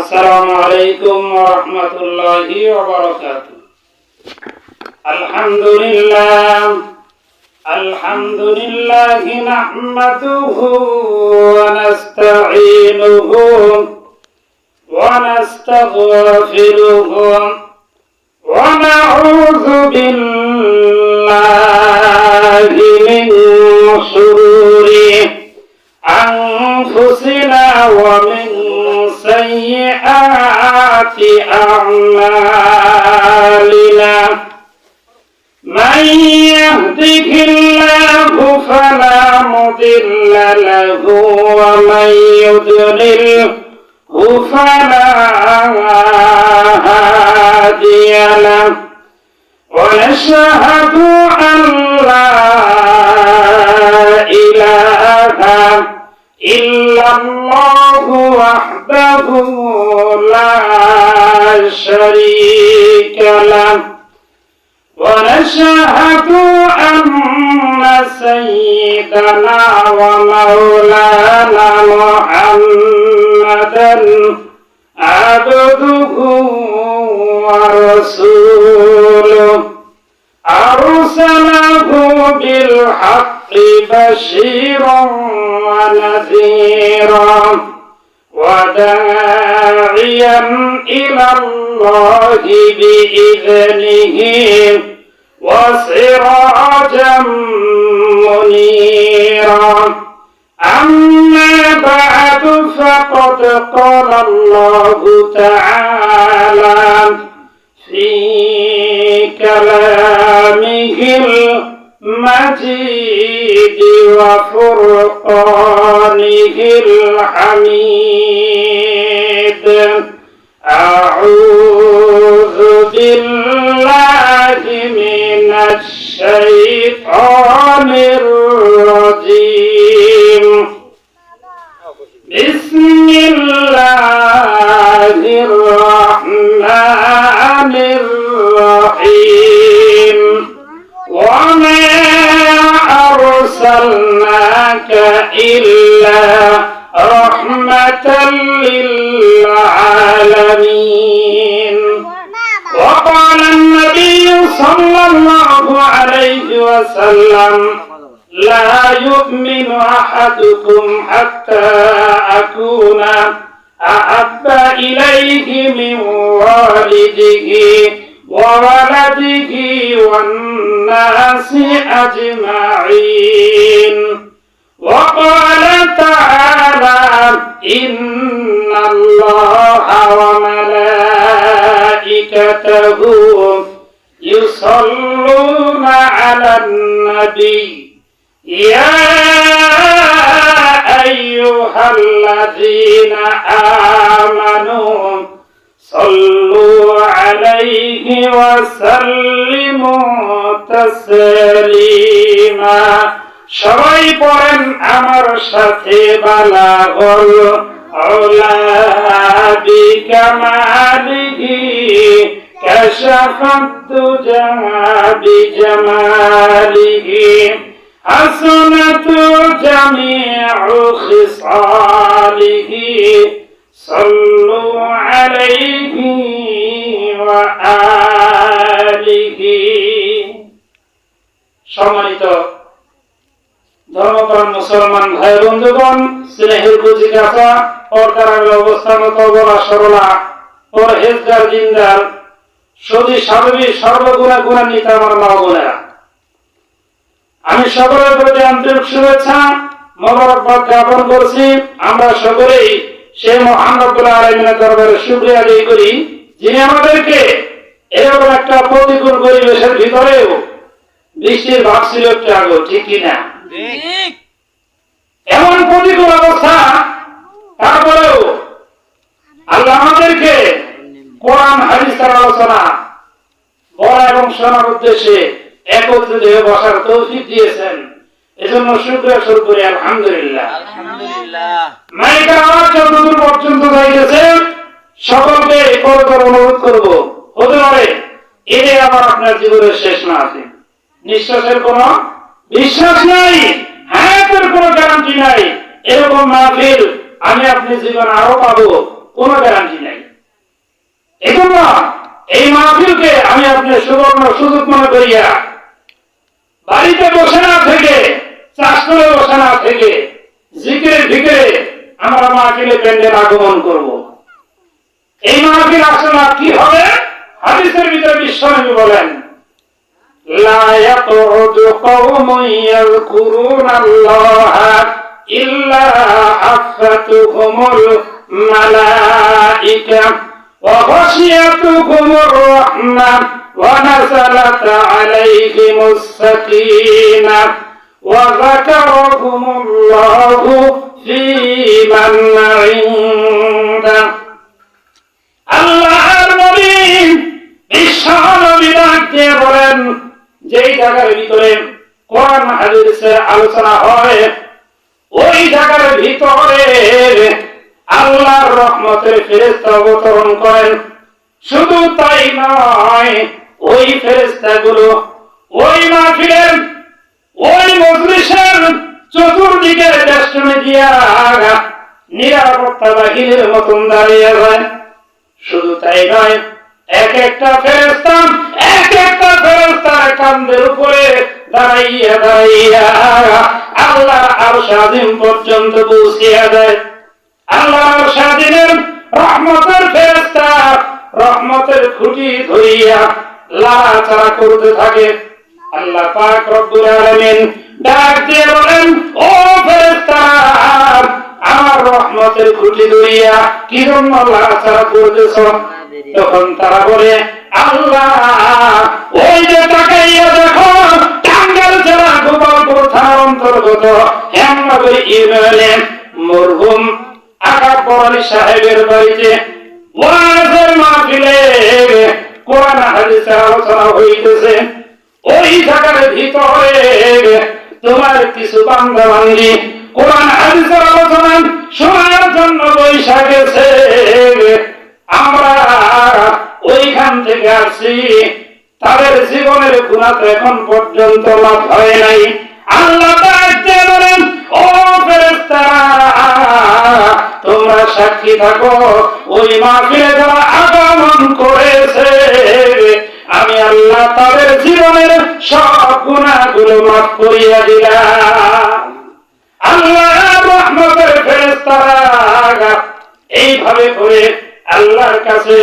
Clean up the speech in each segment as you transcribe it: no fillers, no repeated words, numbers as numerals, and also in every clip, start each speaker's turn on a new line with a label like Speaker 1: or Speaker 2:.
Speaker 1: আসসালামু আলাইকুম ওয়া রাহমাতুল্লাহি ওয়া বারাকাতুহু। আলহামদুলিল্লাহি নাহমাদুহু ওয়া নাস্তাঈনুহু ওয়া নাস্তাগফিরুহু ওয়া নাউযু বিল্লাহি মিন শুরুরি আনফুসিনা ওয়া মিন سيئات أعمالنا من يهده الله فلا مضل له ومن يضلله فلا هادي له ونشهد أن لا إله إلا الله وحده لا شريك له ونشهد أن سيدنا ومولانا محمدا عبده ورسوله أرسله بالحق بشيرا ونذيرا وداعيا إلى الله بإذنه وسراجا منيرا أما بعد فقد قال الله تعالى في كلامه المجيد وفرقانه الحميد أعوذ بالله من الشيطان الرجيم بسم الله الرحمن الرحيم وما أرسلناك إلا رحمة للعالمين وقال النبي صلى الله عليه وسلم لا يؤمن أحدكم حتى أكون أحب إليه من والده وولده والناس أجمعين وقال تعالى إن الله وملائكته يصلون على النبي يا أيها الذين آمنوا صلوا عليه وسلموا تسليما সবাই পড়েন আমার সাথে বালাগুল উলা বিকামালিহি কাশাফাত দুজা বিজামালিহি হাসানাতু জামিউ খিসালিহি সাল্লু আলাইহি ওয়া আলিহি। সম্মানিত ধর্মপ্রাণ মুসলমান ভাই বন্ধুগণ, স্নেহের বুঝি কাছা পর্দার অবস্থান কবলা সরলা পরহেজগার জিন্দার সদি স্বাভাবিক সর্বগুণা গুণান্বিত আমার মা বোনেরা, আমি সকলের প্রতি আন্তরিক শুভেচ্ছা মোবারকবাদ জ্ঞাপন করছি। আমরা সকলেই সেই মহান রব্বুল আলামিনের দরবারে শুকরিয়া আদায় করি, যিনি আমাদেরকে এরকম একটা প্রতিকূল পরিবেশের ভিতরেও বৃষ্টির ভাব ছিল একটু আগে, ঠিক কিনা? এমন প্রতিকূল অবস্থা, তারপরেও আল্লাহ আমাদেরকে কোরআন হাদিসের আলোচনা বলা এবং শোনার উদ্দেশ্যে একত্রিত হয়ে বসার তৌফিক দিয়েছেন। এজন্য শুকরিয়া স্বরূপ করি আলহামদুলিল্লাহ। মাইকের আওয়াজ যতদূর পর্যন্ত যাইতেছে সকলকে করজোড়ে অনুরোধ করব, হতে পারে এতে আবার আপনার জীবনের শেষ না আছে, নিঃশ্বাসের কোনো বিশ্বাস নাই, হায়াতের কোনো গ্যারান্টি নাই। এরকম মাহফিল আমি আপনি জীবন আরো পাবো, কোনো গ্যারান্টি নাই। এজন্য এই মাহফিলকে আমি আপনার সুবর্ণ সুযোগ মনে করিয়া বাড়িতে বসে না থেকে, চাষ করে বসে না থেকে, জিকিরে ভিকিরে আমরা মাহফিলে প্যান্ডেল আগমন করব। এই মাহফিল আসলে কি হবে? হাদিসের ভিতরে বিশ্বনবী বলেন, লা ইয়াকুদু কওমুন ইয়াযকুরুনাল্লাহা ইল্লা আফাতুহুমুল মালাইকা ওয়া গাশিয়াতুহুমুর রাহমাহ ওয়া নাযালাত আলাইহিমুস সাকিনাহ ওয়া যাকারাহুমুল্লাহু ফী মান ইনদাহ। আল্লাহর নবী বিশ্বনবী ডাক দিয়ে বলেন, যেই জায়গার ভিতরে কোরআন হাদিসের আলোচনা হয়, ওই জায়গার ভিতরে আল্লাহর রহমতের ফেরেশতা অবতরণ করেন। শুধু তাই নয়, ওই ফেরেশতাগুলো ওই মাহফিলের, ওই মজলিসের চতুর্দিকে বেষ্টনী দিয়া নিরাপত্তা বাহিনীর মতন দাঁড়িয়ে যায়। শুধু তাই নয়, এক একটা ফেরেশতার কাঁধের উপরে দাঁড়াইয়া দাঁড়াইয়া আল্লাহর আরশ আযীম পর্যন্ত পৌঁছিয়া দেয়। আল্লাহর আরশ আযীমের রহমতের ফেরেশতা রহমতের খুঁটি ধরিয়া লাড়াচাড়া করতে থাকে। আল্লাহ পাক রব্বুল আলামিন ডাক দিয়ে বলেন, ও ফেরেশতারা, আমার রহমতের খুঁটি ধরিয়া কি জন্য লাড়াচাড়া করতেছ? তখন তারা বলে, আল্লাহ, ওই যে তাকাইয়া দেখো, টাঙ্গাইল জেলা গোপালপুর থানার অন্তর্গত হেমনগর ইউনিয়নের মরহুম আকাব্বর আলী সাহেবের বাড়িতে ওয়াজের মাহফিলে কোরআন হাদিসের আলোচনা হইতেছে। ওই জায়গার ভিতরে তোমার কিছু বান্দা বান্দি কোরআন হাদিসের আলোচনা শোনার জন্য বৈশা গেছে। আমরা ওইখান থেকে আসছি, তাদের জীবনের গুনাহ তো এখন পর্যন্ত মাফ হয় নাই। আল্লাহ তাআলা বলেন, ও ফেরেশতারা, তোমরা সাক্ষী থাকো, ওই মাহফিলে যারা আগমন করেছে, আমি আল্লাহ তাদের জীবনের সব গুনাহগুলো মাফ করিয়া দিলাম। আল্লাহর রহমতের ফেরেশতারা এইভাবে করে আল্লাহর কাছে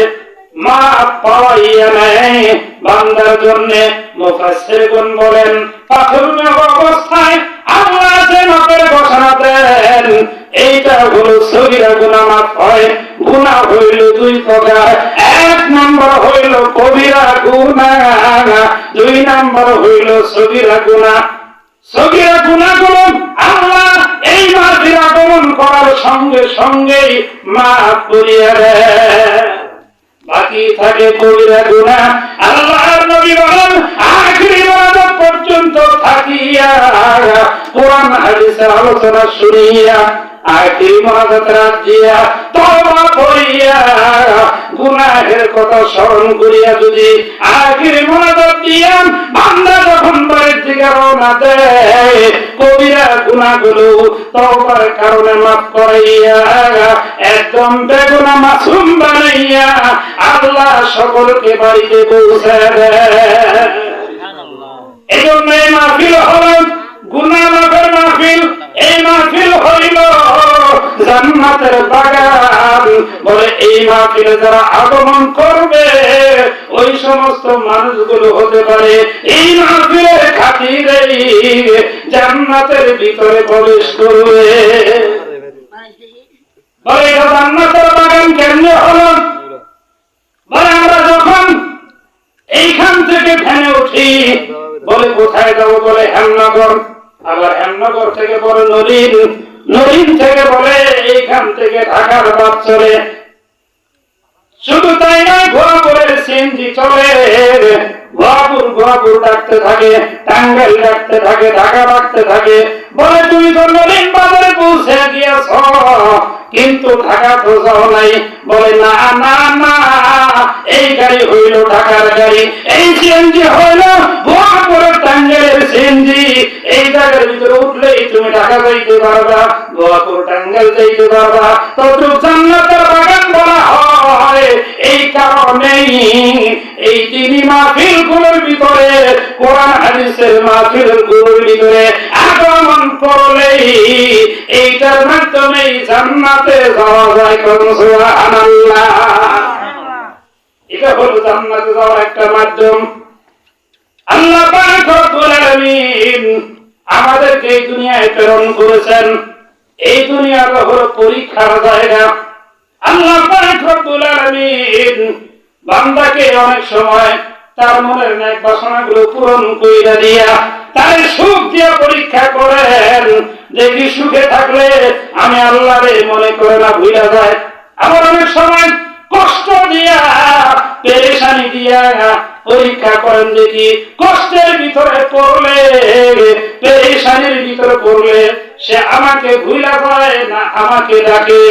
Speaker 1: মাফ পাওয়াইয়া নেয় বান্দার জন্য। মুফাসসিরগণ বলেন, প্রাথমিক অবস্থায় আল্লাহ যে মাপের ঘোষণা দেন, এইটা হলো সগীরা গুনাহ মাফ হয়। গুনাহ হইল দুই প্রকার, এক নম্বর হইল কবিরা গুনাহ, দুই নম্বর হইল সগীরা গুনাহ। সগীরা গুনাহগুলো আল্লাহ এই মাহফিল আগমন করার সঙ্গে সঙ্গেই মাফ করিয়া দেন। বাকি থাকে কবিরা গুনাহ। আল্লাহর নবী বলেন, আখিরি মোনাজাত পর্যন্ত থাকিয়া কোরআন হাদিসের আলোচনা শুনিয়া আখিরি মোনাজাত রাজিয়া তওবা করিয়া গুনাহের কথা স্মরণ করিয়া যদি আখিরি মোনাজাত দিয়া বান্দা যখন বাড়ির দিকে রওনা দেয়, কবিরা গুনাহগুলো তওবার কারণে মাফ করাইয়া একদম বেগুনাহ মাসুম বানাইয়া আল্লাহ সকলকে বাড়িতে পৌঁছে দেয়। এজন্য এই মাহফিল হল গুনাহ মাফের মাহফিল। এই মাহফিল হইল জান্নাতের বাগান। বলে এই মাহফিলে যারা আগমন করবে, ওই সমস্ত মানুষগুলো হতে পারে এই মাহফিলের খাতিরেই জান্নাতের ভিতরে প্রবেশ করবে। বলে এটা জান্নাতের বাগান কেমনে হলো? বলে আমরা যখন এইখান থেকে ভ্যানে উঠি, বলে কোথায় যাবো? বলে হেমনগর। আবার হেমনগর থেকে বলে নলিন, নলিন থেকে বলে এইখান থেকে ঢাকার বাস চলে। শুধু তাই নয়, ঘোরাপুরের সিএনজি চলে। ঘোরাপুর ডাকতে থাকে, টাঙ্গাইল ডাকতে থাকে, ঢাকা ডাকতে থাকে। বলে তুমি তো নলিন বাজারে পৌঁছে গিয়েছ, কিন্তু ঢাকা তো যাও নাই। বলে না না না, এই গাড়ি হইল ঢাকার গাড়ি, এই সিএনজি হইল ঘোরাপুরের টাঙ্গাইলের সিএনজি। এই জায়গার ভিতরে উঠলেই তুমি ঢাকা যাইতে পারবা, ঘোরাপুর টাঙ্গাইল যাইতে পারবা। তো জান্নাতের বাগান বলা হয় এই কারণেই এই দিনী মাহফিলগুলোর ভিতরে কোরআন হাদিসের মাহফিলগুলোর ভিতরে আগমন করলেই এইটার মাধ্যমে জান্নাতে যাওয়া যায়। সুবহানাল্লাহ। এটা হলো জান্নাতে যাওয়ার একটা মাধ্যম। আল্লাহ পাক রব্বুল আলামিন আমাদেরকে এই দুনিয়ায় প্রেরণ করেছেন। এই দুনিয়াটা হলো পরীক্ষার জায়গা। আল্লাহ পাক রব্বুল আলামিন বান্দাকে অনেক সময় তার মনের নেক বাসনাগুলো পূরণ কইরা দিয়া তার সুখ দিয়া পরীক্ষা করেন। দেখি সুখে থাকলে আমি আল্লাহরে মনে করে না ভুলা যায়। আবার অনেক সময় কষ্ট দিয়া পেরেশানি দিয়া পরীক্ষা করেন। দেখি কষ্টের ভিতরে পড়লে পেরেশানির ভিতরে পড়লে সে আমাকে ভুলা যায় না আমাকে ডাকে।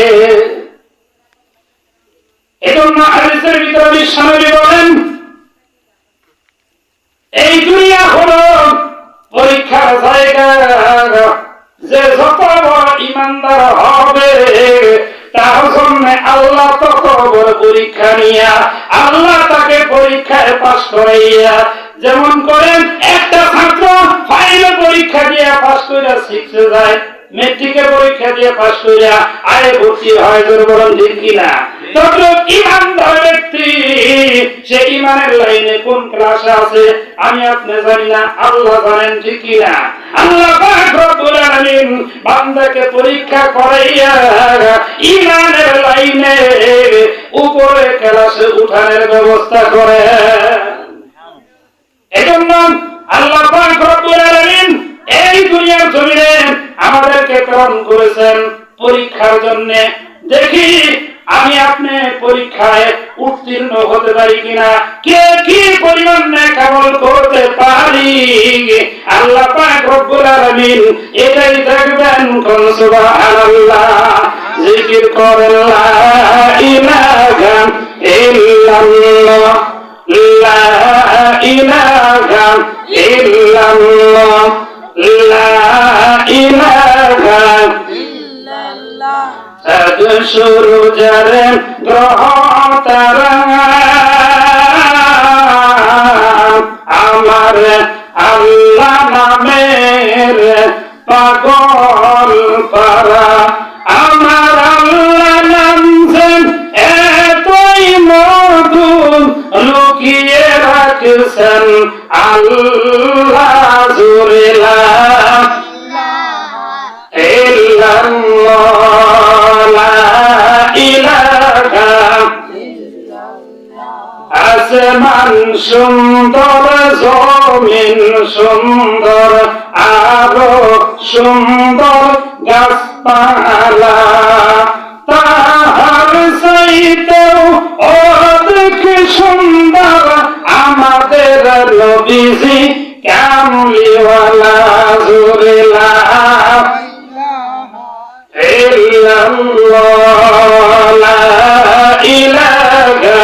Speaker 1: এজন্য হাদিসের ভিতরে বিশ্বনবী বলেন এই দুনিয়া হলো পরীক্ষার জায়গা। যে যত বড় ইমানদার হবে তার জন্য আল্লাহ তত বড় পরীক্ষা নিয়া আল্লাহ তাকে পরীক্ষায় পাস করাইয়া, যেমন করেন একটা ছাত্র ফাইনাল পরীক্ষা দিয়ে পাস কইরা শিখতে যায়, মেট্রিকের পরীক্ষা দিয়ে পাস কইরা আয় ভর্তি হয়। জোর বলেন ঠিক কিনা? তবে ইমানদার ব্যক্তি সে ইমানের লাইনে কোন ক্লাসে আছে আমি আপনি জানি না, আল্লাহ জানেন ঠিক কিনা? আল্লাহ পাক রব্বুল আলামিন বান্দাকে পরীক্ষা করাইয়া ইমানের লাইনে উপরে ক্লাসে উঠানোর ব্যবস্থা করে। এজন্য আল্লাহ পাক রব্বুল আলামিন এই দুনিয়ার জমিনে আমাদেরকে প্রেরণ করেছেন পরীক্ষার জন্য। দেখি আমি আপনি পরীক্ষায় উত্তীর্ণ হতে পারি কিনা, কে কি পরিমাণ নেক আমল করতে পারি। আল্লাহ পাক রব্বুল আলামিন এটাই দেখবেন। কোন সুবহানাল্লাহ। জিকির করেন লা ইলাহা ইল্লাল্লাহ, লা ইলাহা ইল্লাল্লাহ, লা ইলাহা ইল্লাল্লাহ। চাঁদ সূরজ গ্রহ তারা আমার আল্লাহ নামের পাগল পারা। আমার আল্লাহ নাম এতই মধু লুকিয়ে রাখছেন আল্লাহ জুড়ে লা আসমান সুন্দর, জমিন সুন্দর, আরো সুন্দর গাছপালা, তাহার চাইতেও অধিক সুন্দর আমাদের নবীজি কামলিওয়ালা। জোরে লা ইল্লাল্লাহ, লা ইলাহা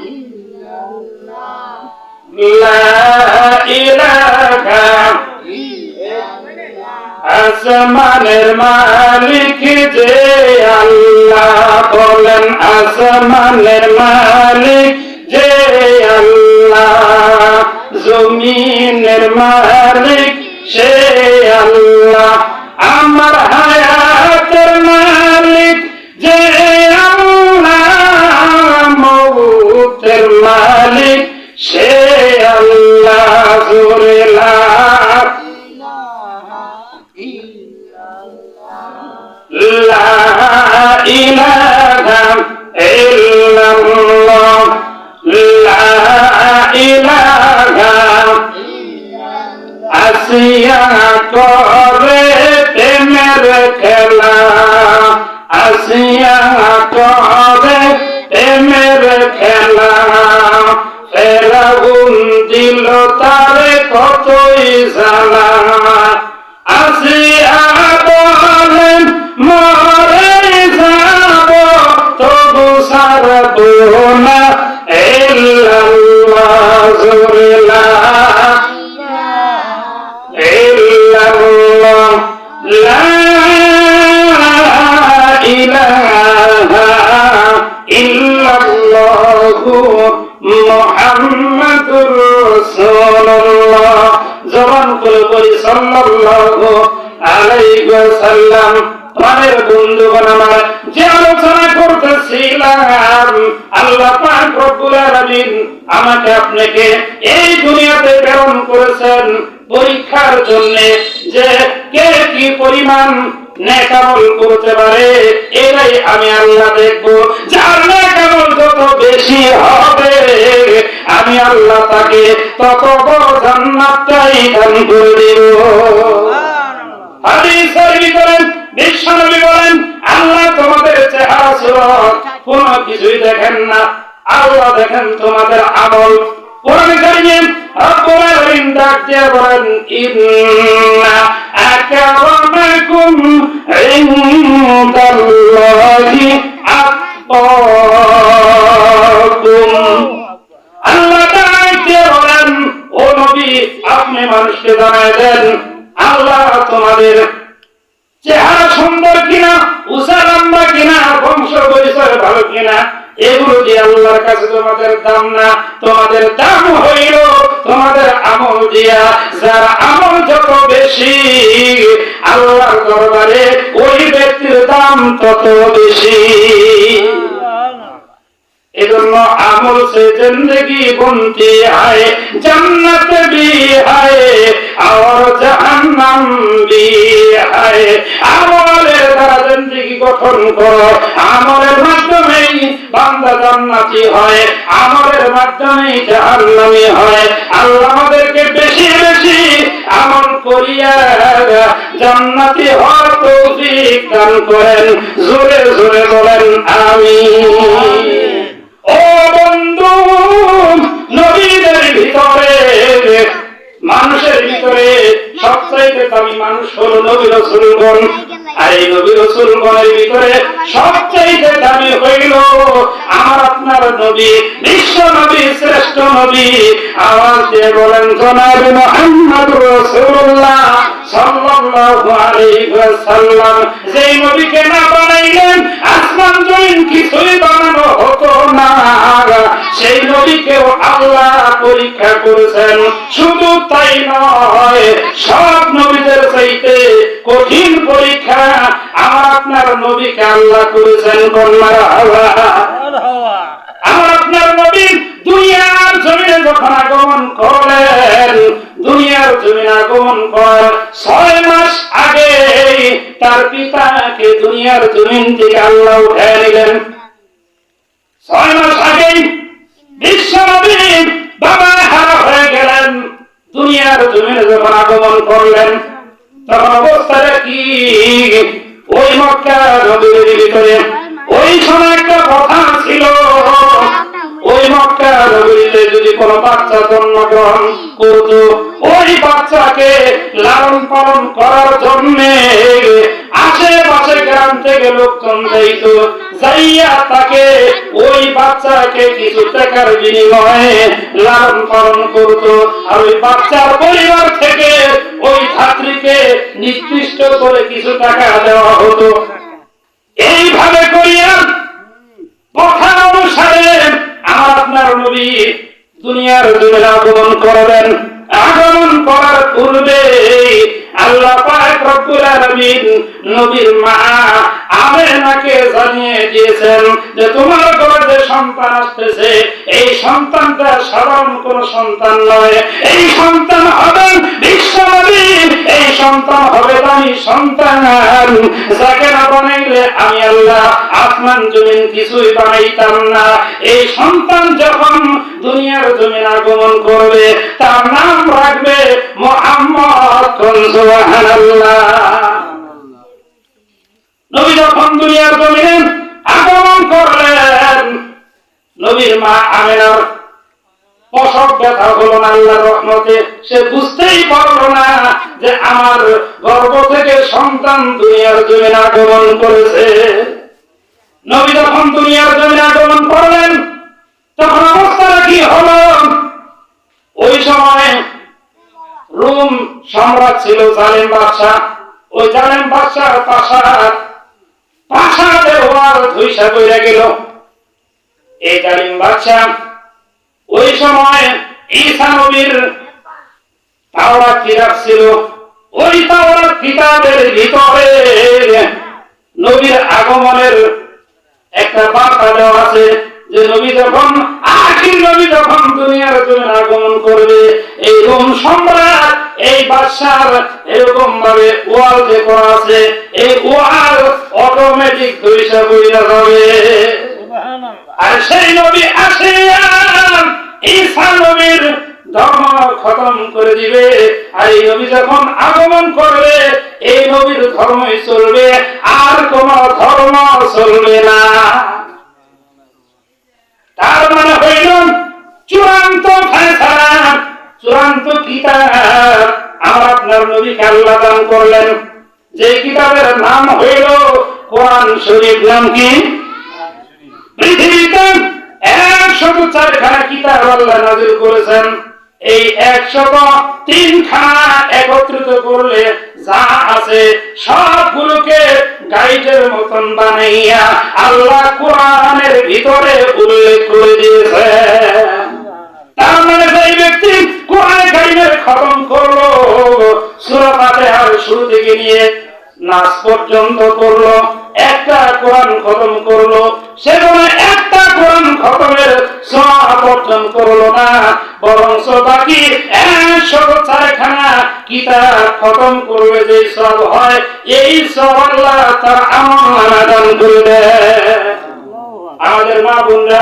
Speaker 1: ইল্লাল্লাহ, লা ইলাহা ইল্লাল্লাহ। আসমানের মালিক যে আল্লাহ, বলেন আসমানের মালিক যে আল্লাহ, জমিনের মালিক সে আল্লাহ, আমার হায়াতের মালিক যে আল্লাহ, মৌতের মালিক সে আল্লাহ। জোরে লা ইলাহা ইল্লাল্লাহ, লা ইলাহা আসিয়া করে প্রেমের খেলা, আসিয়া করে প্রেমের খেলা। ফেরাউন দিল তারে কতই জ্বালা, আসিয়া বলেন মরে যাব তবু ছাড়ব না ইল্লাল্লাহ। জোরে লা ইল্লাল্লাহ, লা ইলাহা মুহাম্মাদুর রাসূলুল্লাহ। জবান করে বলি সাল্লাল্লাহু আলাইহি ওয়াসাল্লাম। প্রাণের বন্ধুগণ আমার, যে আলোচনা করতেছিলাম, আল্লাহ পাক রব্বুল আলামিন আমাকে আপনাকে এই দুনিয়াতে প্রেরণ করেছেন পরীক্ষার জন্য, যে কে কি পরিমাণ নেক আমল করতে পারে। এটাই আমি আল্লাহ দেখব। যার নেক আমল যত বেশি হবে, আমি আল্লাহ তাকে তত বড় জান্নাতটাই দান করে দেব। হাদিসের ভিতরে বিশ্বনবী বলেন, আল্লাহ তোমাদের চেহারা সুরত কোনো কিছুই দেখেন না, আল্লাহ দেখেন তোমাদের আমল। কোরআনে কারিমে রব্বুল আলামিন ডাক দিয়ে বলেন, ইন্না আকরামাকুম ইনদাল্লাহি আতকাকুম। আল্লাহ ডাক দিয়ে বলেন, ও নবী, আপনি মানুষকে জানায় দেন আল্লাহ তোমাদের চেহারা সুন্দর কিনা, উঁচা লম্বা কিনা, বংশ পরিচয় ভালো কিনা, এগুলো দিয়ে আল্লাহর কাছে তোমাদের দাম না। তোমাদের দাম হইল তোমাদের আমল দিয়া। যার আমল যত বেশি, আল্লাহর দরবারে ওই ব্যক্তির দাম তত বেশি। এজন্য আমল সে জিंदगी बनती है, जन्नत भी है और जहन्नम भी है। আমলের দ্বারা জিंदगी গঠন করো, আমলের মাধ্যমেই বান্দা জান্নাতি হয়, আমলের মাধ্যমেই জাহান্নামী হয়। আল্লাহ আমাদেরকে বেশি বেশি আমল করিয়া জান্নাতি হওয়ার তৌফিক দান করেন। জোরে জোরে বলেন আমিন। ও বন্ধু, নবীদের ভিতরে, মানুষের ভিতরে সবচাইতে দামি মানুষ হলো নবী রাসূলগণ। আর এই নবী রাসূলগণের ভিতরে সবচাইতে দামি হইল আমার আপনার নবী, বিশ্ব নবী, শ্রেষ্ঠ নবী। আওয়াজ দিয়ে বলেন জনাবে মুহাম্মদুর রাসূলুল্লাহ সাল্লাল্লাহু আলাইহি ওয়াসাল্লাম। যেই নবীকে না বানাইলেন আসমান জমিন কিছুই বানানো হতো না। সেই নবীকেও আল্লাহ পরীক্ষা করেছেন। শুধু তাই নয়, সব নবীদের চাইতে কঠিন পরীক্ষা আমার আপনার নবীকে আল্লাহ করেছেন। আমার আপনার নবী দুনিয়ার জমিনে যখন আগমন করলেন, দুনিয়ার জমিনে আগমন করার 6 মাস আগে তার পিতাকে দুনিয়ার জমিন থেকে আল্লাহ উঠায় নিলেন। 6 মাস আগেই বিশ্ব নবী বাবা হারা হয়ে গেলেন। দুনিয়ার জমিনে যখন আগমন করলেন, তখন অবস্থাটা কি? ওই মক্কা নগরীর ভিতরে ওই সময় একটা কথা ছিল, ওই মক্কা নগরীতে যদি কোনো বাচ্চা জন্মগ্রহণ করত, ওই বাচ্চাকে লালন পালন করার জন্য আশেপাশে গ্রাম থেকে লোকজন যাইত, যাইয়া তাকে ওই বাচ্চাকে কিছু টাকার বিনিময়ে লালন পালন করত। আর ওই বাচ্চার পরিবার থেকে ওই ছাত্রীকে নির্দিষ্ট করে কিছু টাকা দেওয়া হতো। এইভাবে করিয়া কথা অনুসারে আমার আপনার নবী দুনিয়ার জমিনে আগমন করবেন। আগমন করার পূর্বে আল্লাহ পাক রব্বুল আলামিন নবীর মা আমেনাকে জানিয়ে দিয়েছেন যে তোমার ঘরে যে সন্তান আসতেছে, এই সন্তানটা সাধারণ কোন সন্তান নয়, এই সন্তান হবেন বিশ্ব নবী, এই সন্তান হবে দামি সন্তান, যাকে না বানাইলে আমি আল্লাহ আসমান জমিন কিছুই বানাইতাম না। এই সন্তান যখন দুনিয়ার জমিন আগমন করবে, তার নাম রাখবে মুহাম্মদ। সুবহানাল্লাহ। নবী যখন দুনিয়ার জমিনে আগমন করলেন, নবীর মা আমেনার প্রসব ব্যথা হলো না আল্লাহর রহমতে। সে বুঝতেই পারলো না যে আমার গর্ভ থেকে সন্তান দুনিয়ার জমিনে আগমন করেছে। নবী যখন দুনিয়ার জমিনে আগমন করলেন, তখন অবস্থাটা কি হলো? ওই সময় রোম সম্রাট ছিল জালেম বাদশা। ওই জালেম বাদশার প্রাসাদের ওয়াল ধুইসা কইরা গেল। এই জালিম বাদশা ওই সময় ঈসা নবীর তাওরাত কিতাব ছিল, ওই তাওরাত কিতাবের ভিতরে নবীর আগমনের একটা বার্তা দেওয়া আছে যে নবী যখন আখির নবী যখন দুনিয়ার জন্য আগমন করবে, এই রোম সম্রাট এই বাদশার এরকম ভাবে ওয়াল যে করা আছে, এই ওয়াল অটোমেটিক ধৈর্য বইয়া যাবে। আর সেই নবী আসে ঈসা নবীর ধর্ম খতম করে দিবে। আর এই নবী যখন আগমন করবে, এই নবীর ধর্মই চলবে, আর কোন ধর্ম চলবে না। তার মানে হইল চূড়ান্ত ফয়সালা, চূড়ান্ত কিতাব আমার আপনার নবীকে আল্লাহ দান করলেন, যে কিতাবের নাম হইল কোরআন শরীফ। নাম কি? পৃথিবীতে 104 কিতাব আল্লাহ নাযিল করেছেন। এই 103 খানা একত্রিত করলে যা আছে সবগুলোকে গাইডের মতন বানাইয়া আল্লাহ কোরআনের ভিতরে উল্লেখ করে দিয়েছে। তার মানে সেই ব্যক্তি কোরআন কারীমের খতম করলো, সূরা ফাতিহার শুরু থেকে নিয়ে নাস পর্যন্ত করলো, একটা কোরআন খতম করলো, সেখানে একটা কোরআন খতমের সওয়াব অর্জন করলো না, বরং বাকি 104 খানা কিতাব খতম করবে যে সওয়াব হয়, এই সওয়াব আল্লাহ তার আমলনামায় দান করে দেয়। আমাদের মা বোনরা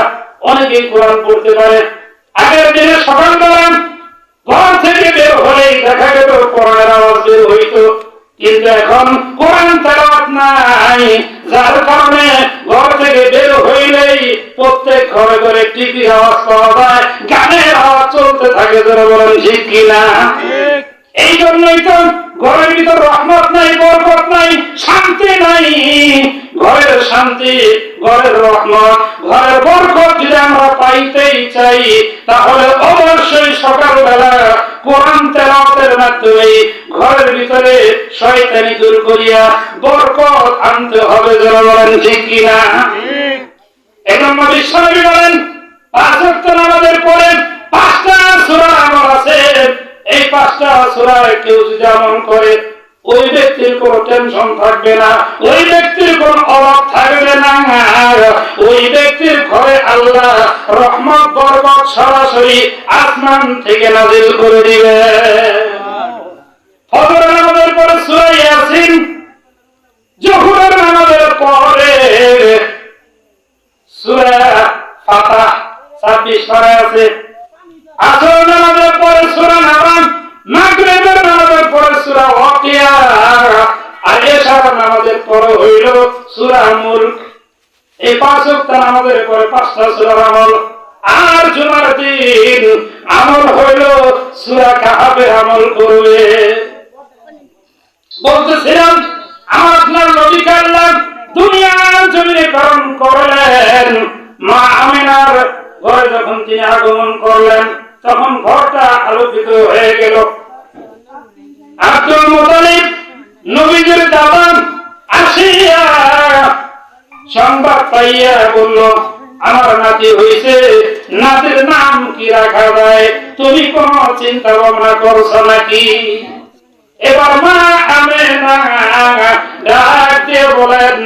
Speaker 1: অনেকেই কোরআন পড়তে পারে। আগের দিনে সকালবেলা ঘর থেকে বের হলেই দেখা যেত কোরআনের আওয়াজ বের হইতো, কিন্তু এখন কোরআন তেলাওয়াত নাই, যার কারণে ঘর থেকে বের হইলেই প্রত্যেক ঘরে ঘরে টিভির আওয়াজ পাওয়া যায়, গানের আওয়াজ চলতে থাকে। যারা বলেন ঠিক কিনা? এই জন্যই তো ঘরের ভিতর রহমত নাই, বরকত নাই, শান্তি নাই। ঘরের শান্তি, ঘরের রহমত, ঘরের বরকত যদি আমরা পাইতেই চাই, তাহলে অবশ্যই সকালবেলা কোরআন তেলাওয়াতের মাধ্যমে ঘরের ভিতরে শয়তানি দূর করিয়া বরকত আনতে হবে। যারা বলেন ঠিক কিনা? এজন্য বিশ্বনবী বলেন 5 ওয়াক্ত নামাজের পরে 5টা সূরা আমল আছে। এই 5টা সূরায় কেউ যদি আমল করে, ওই ব্যক্তির কোনো টেনশন থাকবে না, ওই ব্যক্তির কোনো অভাব থাকবে না, ওই ব্যক্তির ঘরে আল্লাহ রহমত বরকত সরাসরি আসমান থেকে নাযিল করে দিবে। ফজরের নামাজের পরে সূরা ইয়াসিন, যোহরের নামাজের পরে সূরা ফাতিহা 26 পারা আছে, আসর নামাজের পরে সূরা নাবাম, মাগরিবের নামাজের পরে সূরা ওয়াকিয়া, আর এশার নামাজের পরে হইল সূরা মুলক। এই 5 ওয়াক্ত নামাজের পরে 5টা সূরার আমল। আর জুমার দিন আমল হইল সূরা কাহাফের আমল করবে। বলতেছিলাম আমার আপনার নবীকে আল্লাহ দুনিয়ার জমিনে প্রেরণ করলেন। মা আমিনার ঘরে যখন তিনি আগমন করলেন, তখন ঘরটা আলোকিত হয়ে গেল। আব্দুল মুতালিব নবীজির দাদা আসিয়া সংবাদ পাইয়া বলল, আমার নাতি হইছে, নাতির নাম কি রাখা যায়? তুমি কোন চিন্তা ভাবনা করছো নাকি? এবার মা আমিনা ডাক দিয়ে বলেন,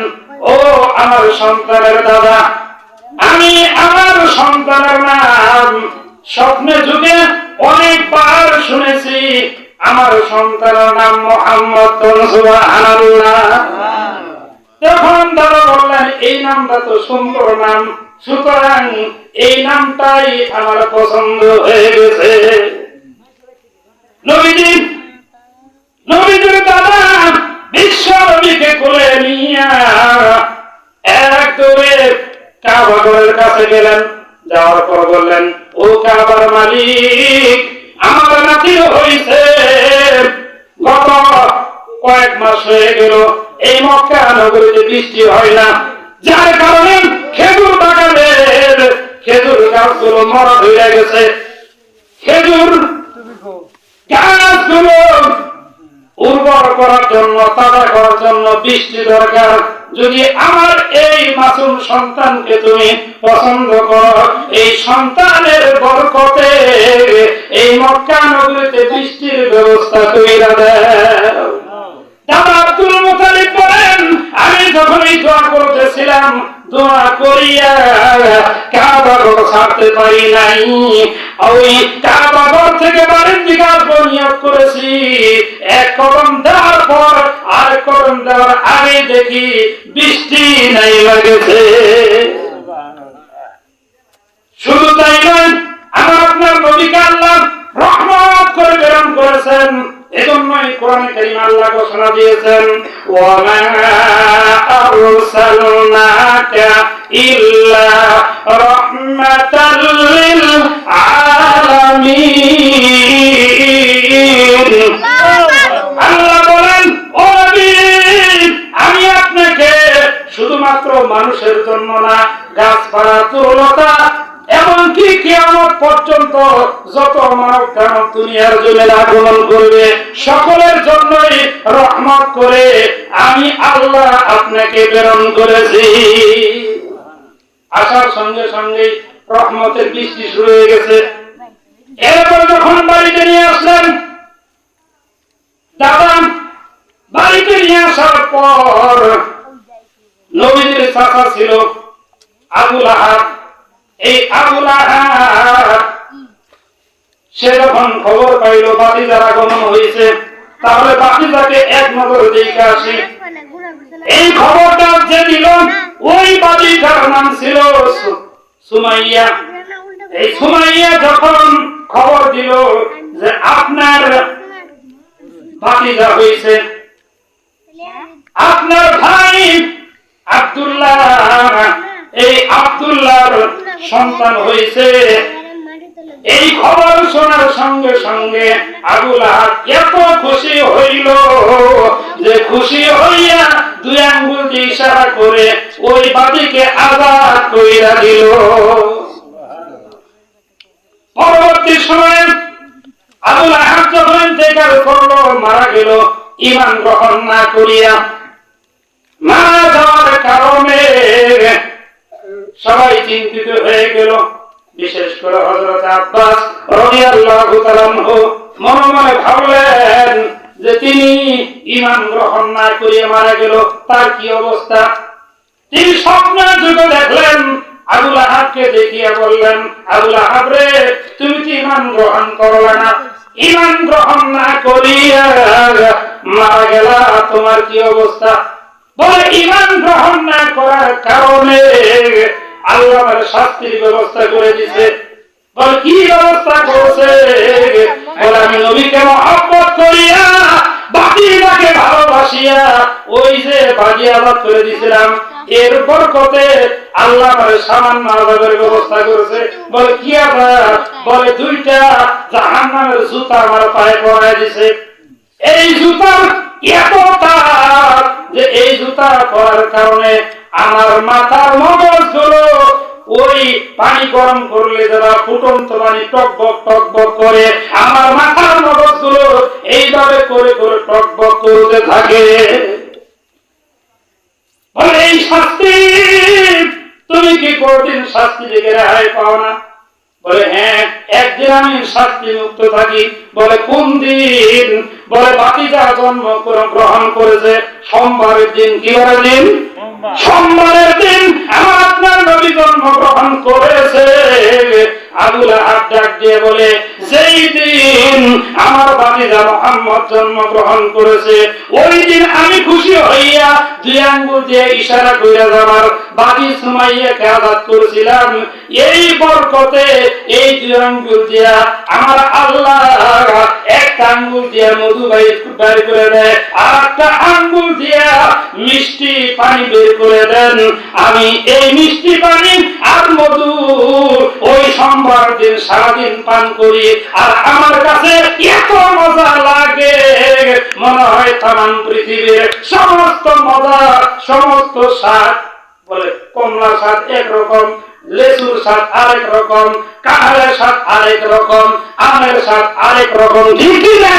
Speaker 1: ও আমার সন্তানের দাদা, আমি আমার সন্তানের নাম স্বপ্নে যুগে অনেকবার শুনেছি। আমার সন্তানের নাম মুহাম্মদ। সুবহানাল্লাহ। তখন দাদা বললেন, এই নামটা তো সুন্দর নাম, সুতরাং এই নামটাই আমার পছন্দ হয়ে গেছে। নবীজির দাদা বিশ্ব নবীকে কোলে নিয়া এক দৌড়ে কাবা ঘরের কাছে গেলেন। যাওয়ার পর বললেন, ও কাবার মালিক, আমার নাতি হইছে, গত কয়েক মাস হয়ে গেল এই মক্কা নগরীতে বৃষ্টি হয় না, যার কারণে খেজুর বাগানের খেজুর গাছগুলো মরা হয়ে গেছে। খেজুর গাছগুলো উর্বর করার জন্য, তাজা করার জন্য বৃষ্টি দরকার। যদি আমার এই মাসুম সন্তানকে তুমি পছন্দ করো, এই সন্তানের বরকতে এই মক্কা নগরীতে বৃষ্টির ব্যবস্থা কইরা দাও। দাদা আব্দুল মুতালিব বলেন, আমি যখন এই দোয়া করতেছিলাম, দোয়া করিয়া কাবা ঘর ছাড়তে পারি নাই। ওই কাবা ঘর থেকে বাড়ির দিকে নিয়ত করেছি, এক কদম দেওয়ার পর আর কদম দেওয়ার আগে দেখি বৃষ্টি নাই লাগেছে। শুধু তাই নয়, আমার আপনার নবীকে আল্লাহ রহমত করে প্রেরণ করেছেন। এজন্যই কোরআনে কারীমে আল্লাহ ঘোষণা দিয়েছেন, ওয়া মা আরসালনাকা ইল্লা রাহমাতাল লিল আলামিন। আল্লাহ বলেন, ও নবী, আমি আপনাকে শুধুমাত্র মানুষের জন্য না, গাছপালা তরুলতা এমনকি কিয়ামত পর্যন্ত যত মানব দানব দুনিয়ার জমিনে আগমন করবে সকলের জন্যই রহমত করে আমি আল্লাহ আপনাকে প্রেরণ করেছি। আসার সঙ্গে সঙ্গে রহমতের বৃষ্টি শুরু হয়ে গেছে। এরপর যখন বাড়িতে নিয়ে আসলেন, দাদা বাড়িতে নিয়ে আসার পর নবীজির চাচা ছিল আবু লাহাব। এই আবু লাহাব সে যখন খবর পাইল ভাতিজার আগমন হয়েছে, তাহলে ভাতিজাকে এক নজর দেখে আসি। এই খবরটা যে দিল, ওই ভাতিজার নাম ছিল সুমাইয়া। এই সুমাইয়া যখন খবর দিল যে আপনার ভাতিজা হয়েছে, আপনার ভাই আব্দুল্লাহ, এই আব্দুল্লাহর সন্তান হয়েছে, এই খবর শোনার সঙ্গে সঙ্গে আবু লাহাব এত খুশি হইল যে খুশি হইয়া দুই আঙ্গুল দিয়ে ইশারা করে ওই বাদীকে আজাদ কইরা দিল। পরবর্তী সময়ে আবু লাহাব যখন ইন্তেকাল করলো, মারা গেল ঈমান গ্রহণ না করিয়া। মারা যাওয়ার কারণে সবাই চিন্তিত হয়ে গেল, বিশেষ করে হযরত আব্বাস রাদিয়াল্লাহু তাআলা আনহু মনে মনে ভাবলেন যে তিনি ঈমান গ্রহণ না করিয়া মারা গেল, তার কি অবস্থা। তিনি স্বপ্নে যুগে দেখলেন, আবু লাহাবকে দেখিয়া বললেন, আবু লাহাব রে, তুমি কি ঈমান গ্রহণ করলে না? ঈমান গ্রহণ না করিয়া মারা গেলা, তোমার কি অবস্থা? বলে ঈমান গ্রহণ না করার কারণে আল্লাহ শাস্তির ব্যবস্থা করে দিয়েছে। বলে কি ব্যবস্থা করেছে? বলে আমি নবীকে মহব্বত করিয়া বাদীটাকে ভালোবাসিয়া ওই যে বাদী আবাদ করে দিয়েছিলাম, এর বরকতে আল্লাহ আমাদের সামান্য আযাবের ব্যবস্থা করেছে। বলে কি আযাব? বলে দুইটা জাহান্নামের জুতা আমার পায়ে পরায় দিয়েছে। এই জুতার এত তার যে এই জুতা পরার কারণে আমার মাথার মগজগুলো ওই পানি গরম করলে যারা ফুটন্ত পানি টকবক করে, আমার মাথার মগজগুলো এইভাবে করে করে টকবক করতে থাকে। বলে এই শাস্তি তুমি কি কোনদিন শাস্তি থেকে রেহাই পাও না? বলে হ্যাঁ, একদিন আমি শাস্তি মুক্ত থাকি। বলে কোন দিন? বলে ভাতিজা জন্ম গ্রহণ করেছে সোমবারের দিন। কি বারের দিন? সোমবারের দিন আমার আপনার নবী জন্ম গ্রহণ করেছে। আবু লাহাব ডাক দিয়ে বলে, যেই দিন আমার ভাতিজা মুহাম্মদ জন্ম গ্রহণ করেছে, ওই দিন আমি খুশি হইয়া দুই আঙ্গুল দিয়ে ইশারা কইরা আমার বাদী সুমাইয়াকে আযাদ করেছিলাম। এই বরকতে এই দুই আঙ্গুল দিয়া আমার আল্লাহ একটা আঙ্গুল দিয়া মধু বের করে দেয়, আর একটা আঙ্গুল দিয়া মিষ্টি পানি বের করে দেন। আমি এই মিষ্টি পানি আর মধু ওই সোমবার দিন সারাদিন পান করি, আর আমার কাছে এত মজা লাগে মনে হয় তামাম পৃথিবীর সমস্ত মজা, সমস্ত স্বাদ। বলে কমলা স্বাদ একরকম, লেচুর স্বাদ আরেক রকম, কাঁঠালের স্বাদ আরেক রকম, আমের স্বাদ আরেক রকম, ঠিক না?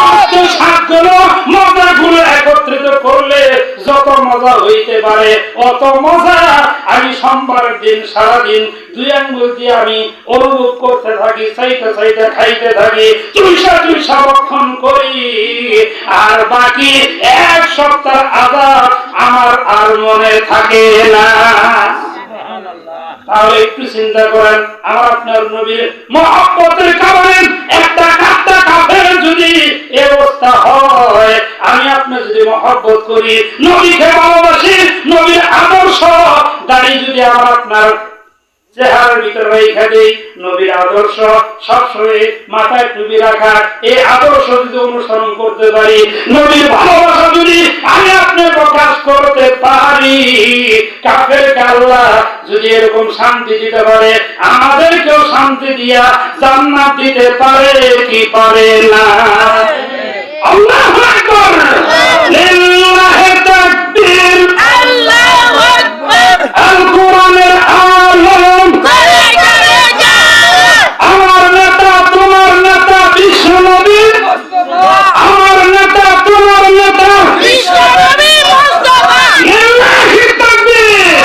Speaker 1: সমস্ত স্বাদগুলো মজাগুলো একত্রিত করলে যত মজা হইতে পারে অত মজা আমি সোমবারের দিন সারাদিন দুই আঙ্গুল দিয়ে আমি অনুভব করতে থাকি, চাইতে চাইতে খাইতে থাকি, চুইসা ভক্ষণ করি, আর বাকি এক সপ্তাহ আবার আমার আর মনে থাকে না। তাহলে একটু চিন্তা করেন, আমার আপনার নবীর মহব্বতের কারণে একটা কাঁচা কাফের যদি এই অবস্থা হয়, আমি আপনি যদি মহব্বত করি, নবীকে ভালোবাসি, নবীর আদর্শ দাঁড়িয়ে যদি আমার আপনার চেহারার ভিতরে রেখে দেই, নবীর আদর্শ সবসময় মাথায় টুপি রাখা, এই আদর্শ যদি অনুসরণ করতে পারি, নবীর ভালোবাসা যদি আমি আপনি প্রকাশ করতে পারি, কাফেরকে আল্লাহ যদি এরকম শান্তি দিতে পারে, আমাদেরকেও শান্তি দিয়া জান্নাত দিতে পারে কি পারে না? আল্লাহু আকবার, লিল্লাহি তাকবীর, আল্লাহু আকবার। আল কোরআনের আলম করে করে যাও। আমার নেতা তোমার নেতা বিশ্বনবী মুস্তাফা, আমার নেতা তোমার নেতা বিশ্বনবী মুস্তাফা। লিল্লাহি তাকবীর,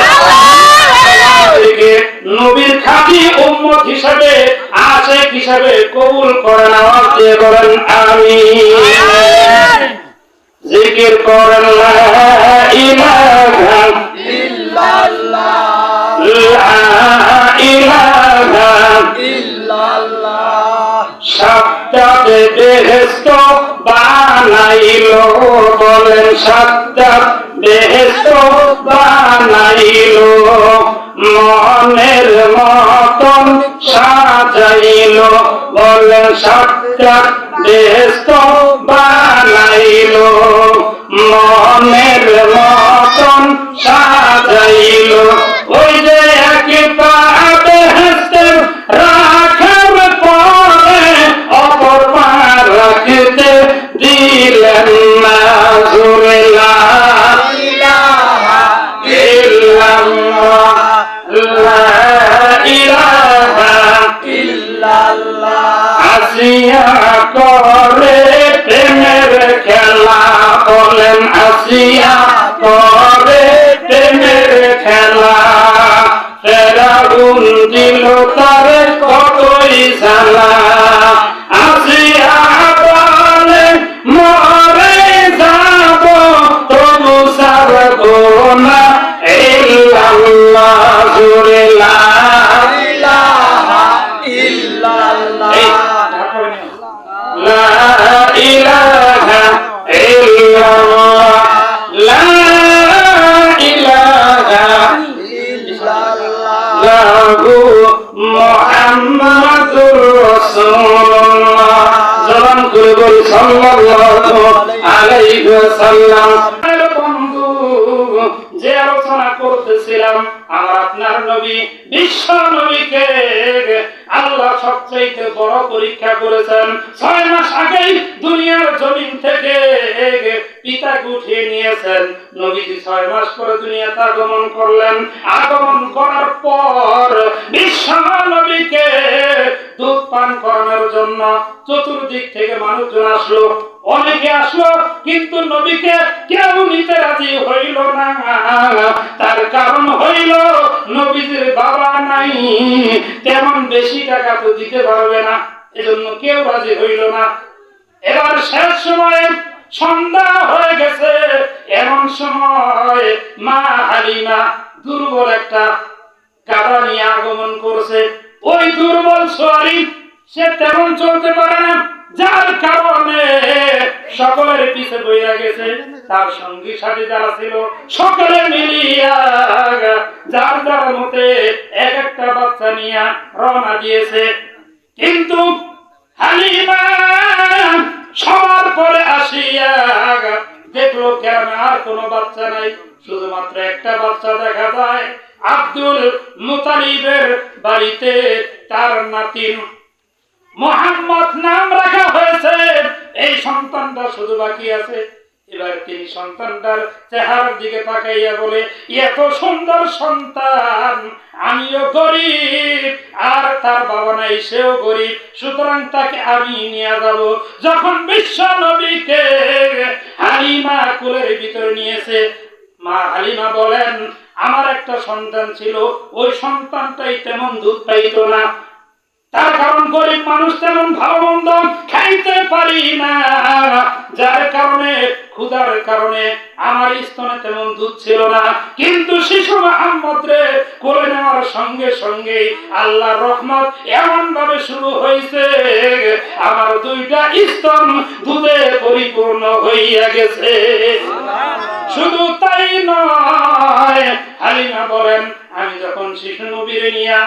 Speaker 1: নবীর খাঁটি উম্মত হিসেবে আশিক হিসেবে কবুল করেন, আওয়াজ দিয়ে বলেন আমিন। জিকির করেন লা ইলাহা ইল্লাল্লাহ, লা ইলাহা ইল্লাল্লাহ। সাতটাতে বেহেশত বানাইলো, বলেন সাতটা বেহেশত বানাইলো, মনের মতন সাজাইলো, বলেন সাতটা বেহেশত বানাইলো, মনের মতন সাজাইলো। ওই যে একটা বেহেশতের রাখার পরে অপর পা রাখতে দিলেন না, জোরে লা ইলাহা ইল্লাল্লাহ, লা ইলাহা ইল্লাল্লাহ। আসিয়া করে প্রেমের খেলা, বলেন আসিয়া করে প্রেমের খেলা, ফেরাউন দিল তার কতই জ্বালা, আসিয়া বলে মরে যাব তবু ছাড়বো না ইল্লাল্লাহ, জোরে লা ইলাহা ইল্লাল্লাহ, লা ইলাহা ইল্লাল্লাহ, লা ইলাহা ইল্লাল্লাহ, মুহাম্মাদুর রাসূলুল্লাহ। জবান করে বলি সাল্লাল্লাহু আলাইহি ওয়াসাল্লাম। বন্ধু, যে আলোচনা করতেছিলাম আমার আপনার নবী বিশ্ব নবীকে আল্লাহ সবচেয়ে বড় পরীক্ষা করেছেন। 6 মাস আগেই দুনিয়ার জমিন থেকে পিতাকে উঠিয়ে নিয়েছেন, নবীজি 6 মাস পরে দুনিয়াতে আগমন করলেন। আগমন করার পর বিশ্ব নবীকে দুধ পান করানোর জন্য চতুর্দিক থেকে মানুষজন আসলো, অনেকে আসলো, কিন্তু নবীকে কেউ নিতে রাজি হইল না। তার কারণ হইল নবীজির বাবা নাই, তেমন বেশি টাকা তো দিতে পারবে না, এজন্য কেউ রাজি হইল না। এবার শেষ সময়ে সন্ধ্যা হয়ে গেছে, এমন সময় মা হালিমা দুর্বল একটা কাঁটা নিয়ে আগমন করছে। ওই দুর্বল সোয়ারি সে তেমন চলতে পারে না, যার কারণে সকলের পিছে বইয়া গেছে। তার সঙ্গী সাথী যারা ছিল সকলে মিলিয়া যার যার মতে এক একটা বাচ্চা নিয়ে রওনা দিয়েছে। কিন্তু হালিমা সবার পরে আসিয়া দেখলো গ্রামে আর কোনো বাচ্চা নাই, শুধুমাত্র একটা বাচ্চা দেখা যায়। আব্দুল মুতালিবের বাড়িতে তার নাতিন মুহাম্মদ নাম রাখা হয়েছে। এই সন্তানটা শুধু বাকি আছে। এবার তিনি সন্তানটার চেহারার দিকে তাকাইয়া বলে, এত সুন্দর সন্তান, আমিও গরিব, আর তার বাবা নাই, সেও গরিব, সুতরাং তাকে আমি নিয়ে যাব। যখন বিশ্ব নবীকে হালিমা কোলের ভিতরে নিয়েছে, মা হালিমা বলেন, আমার একটা সন্তান ছিল, ওই সন্তানটাই তেমন দুধ পাইতো না, তার কারণ গরিব মানুষ তেমন ভালো মন্দ খাইতে পারি না, যার কারণে ক্ষুধার কারণে আমার স্তনে তেমন দুধ ছিল না। কিন্তু শিশু মুহাম্মদ রে কোলে নেওয়ার সঙ্গে সঙ্গে আল্লাহর রহমত এমন ভাবে শুরু হয়েছে, আমার দুইটা স্তন দুধে পরিপূর্ণ হইয়া গেছে। শুধু তাই নয়, হালিমা বলেন, আমি যখন শিশু নবীরে নিয়া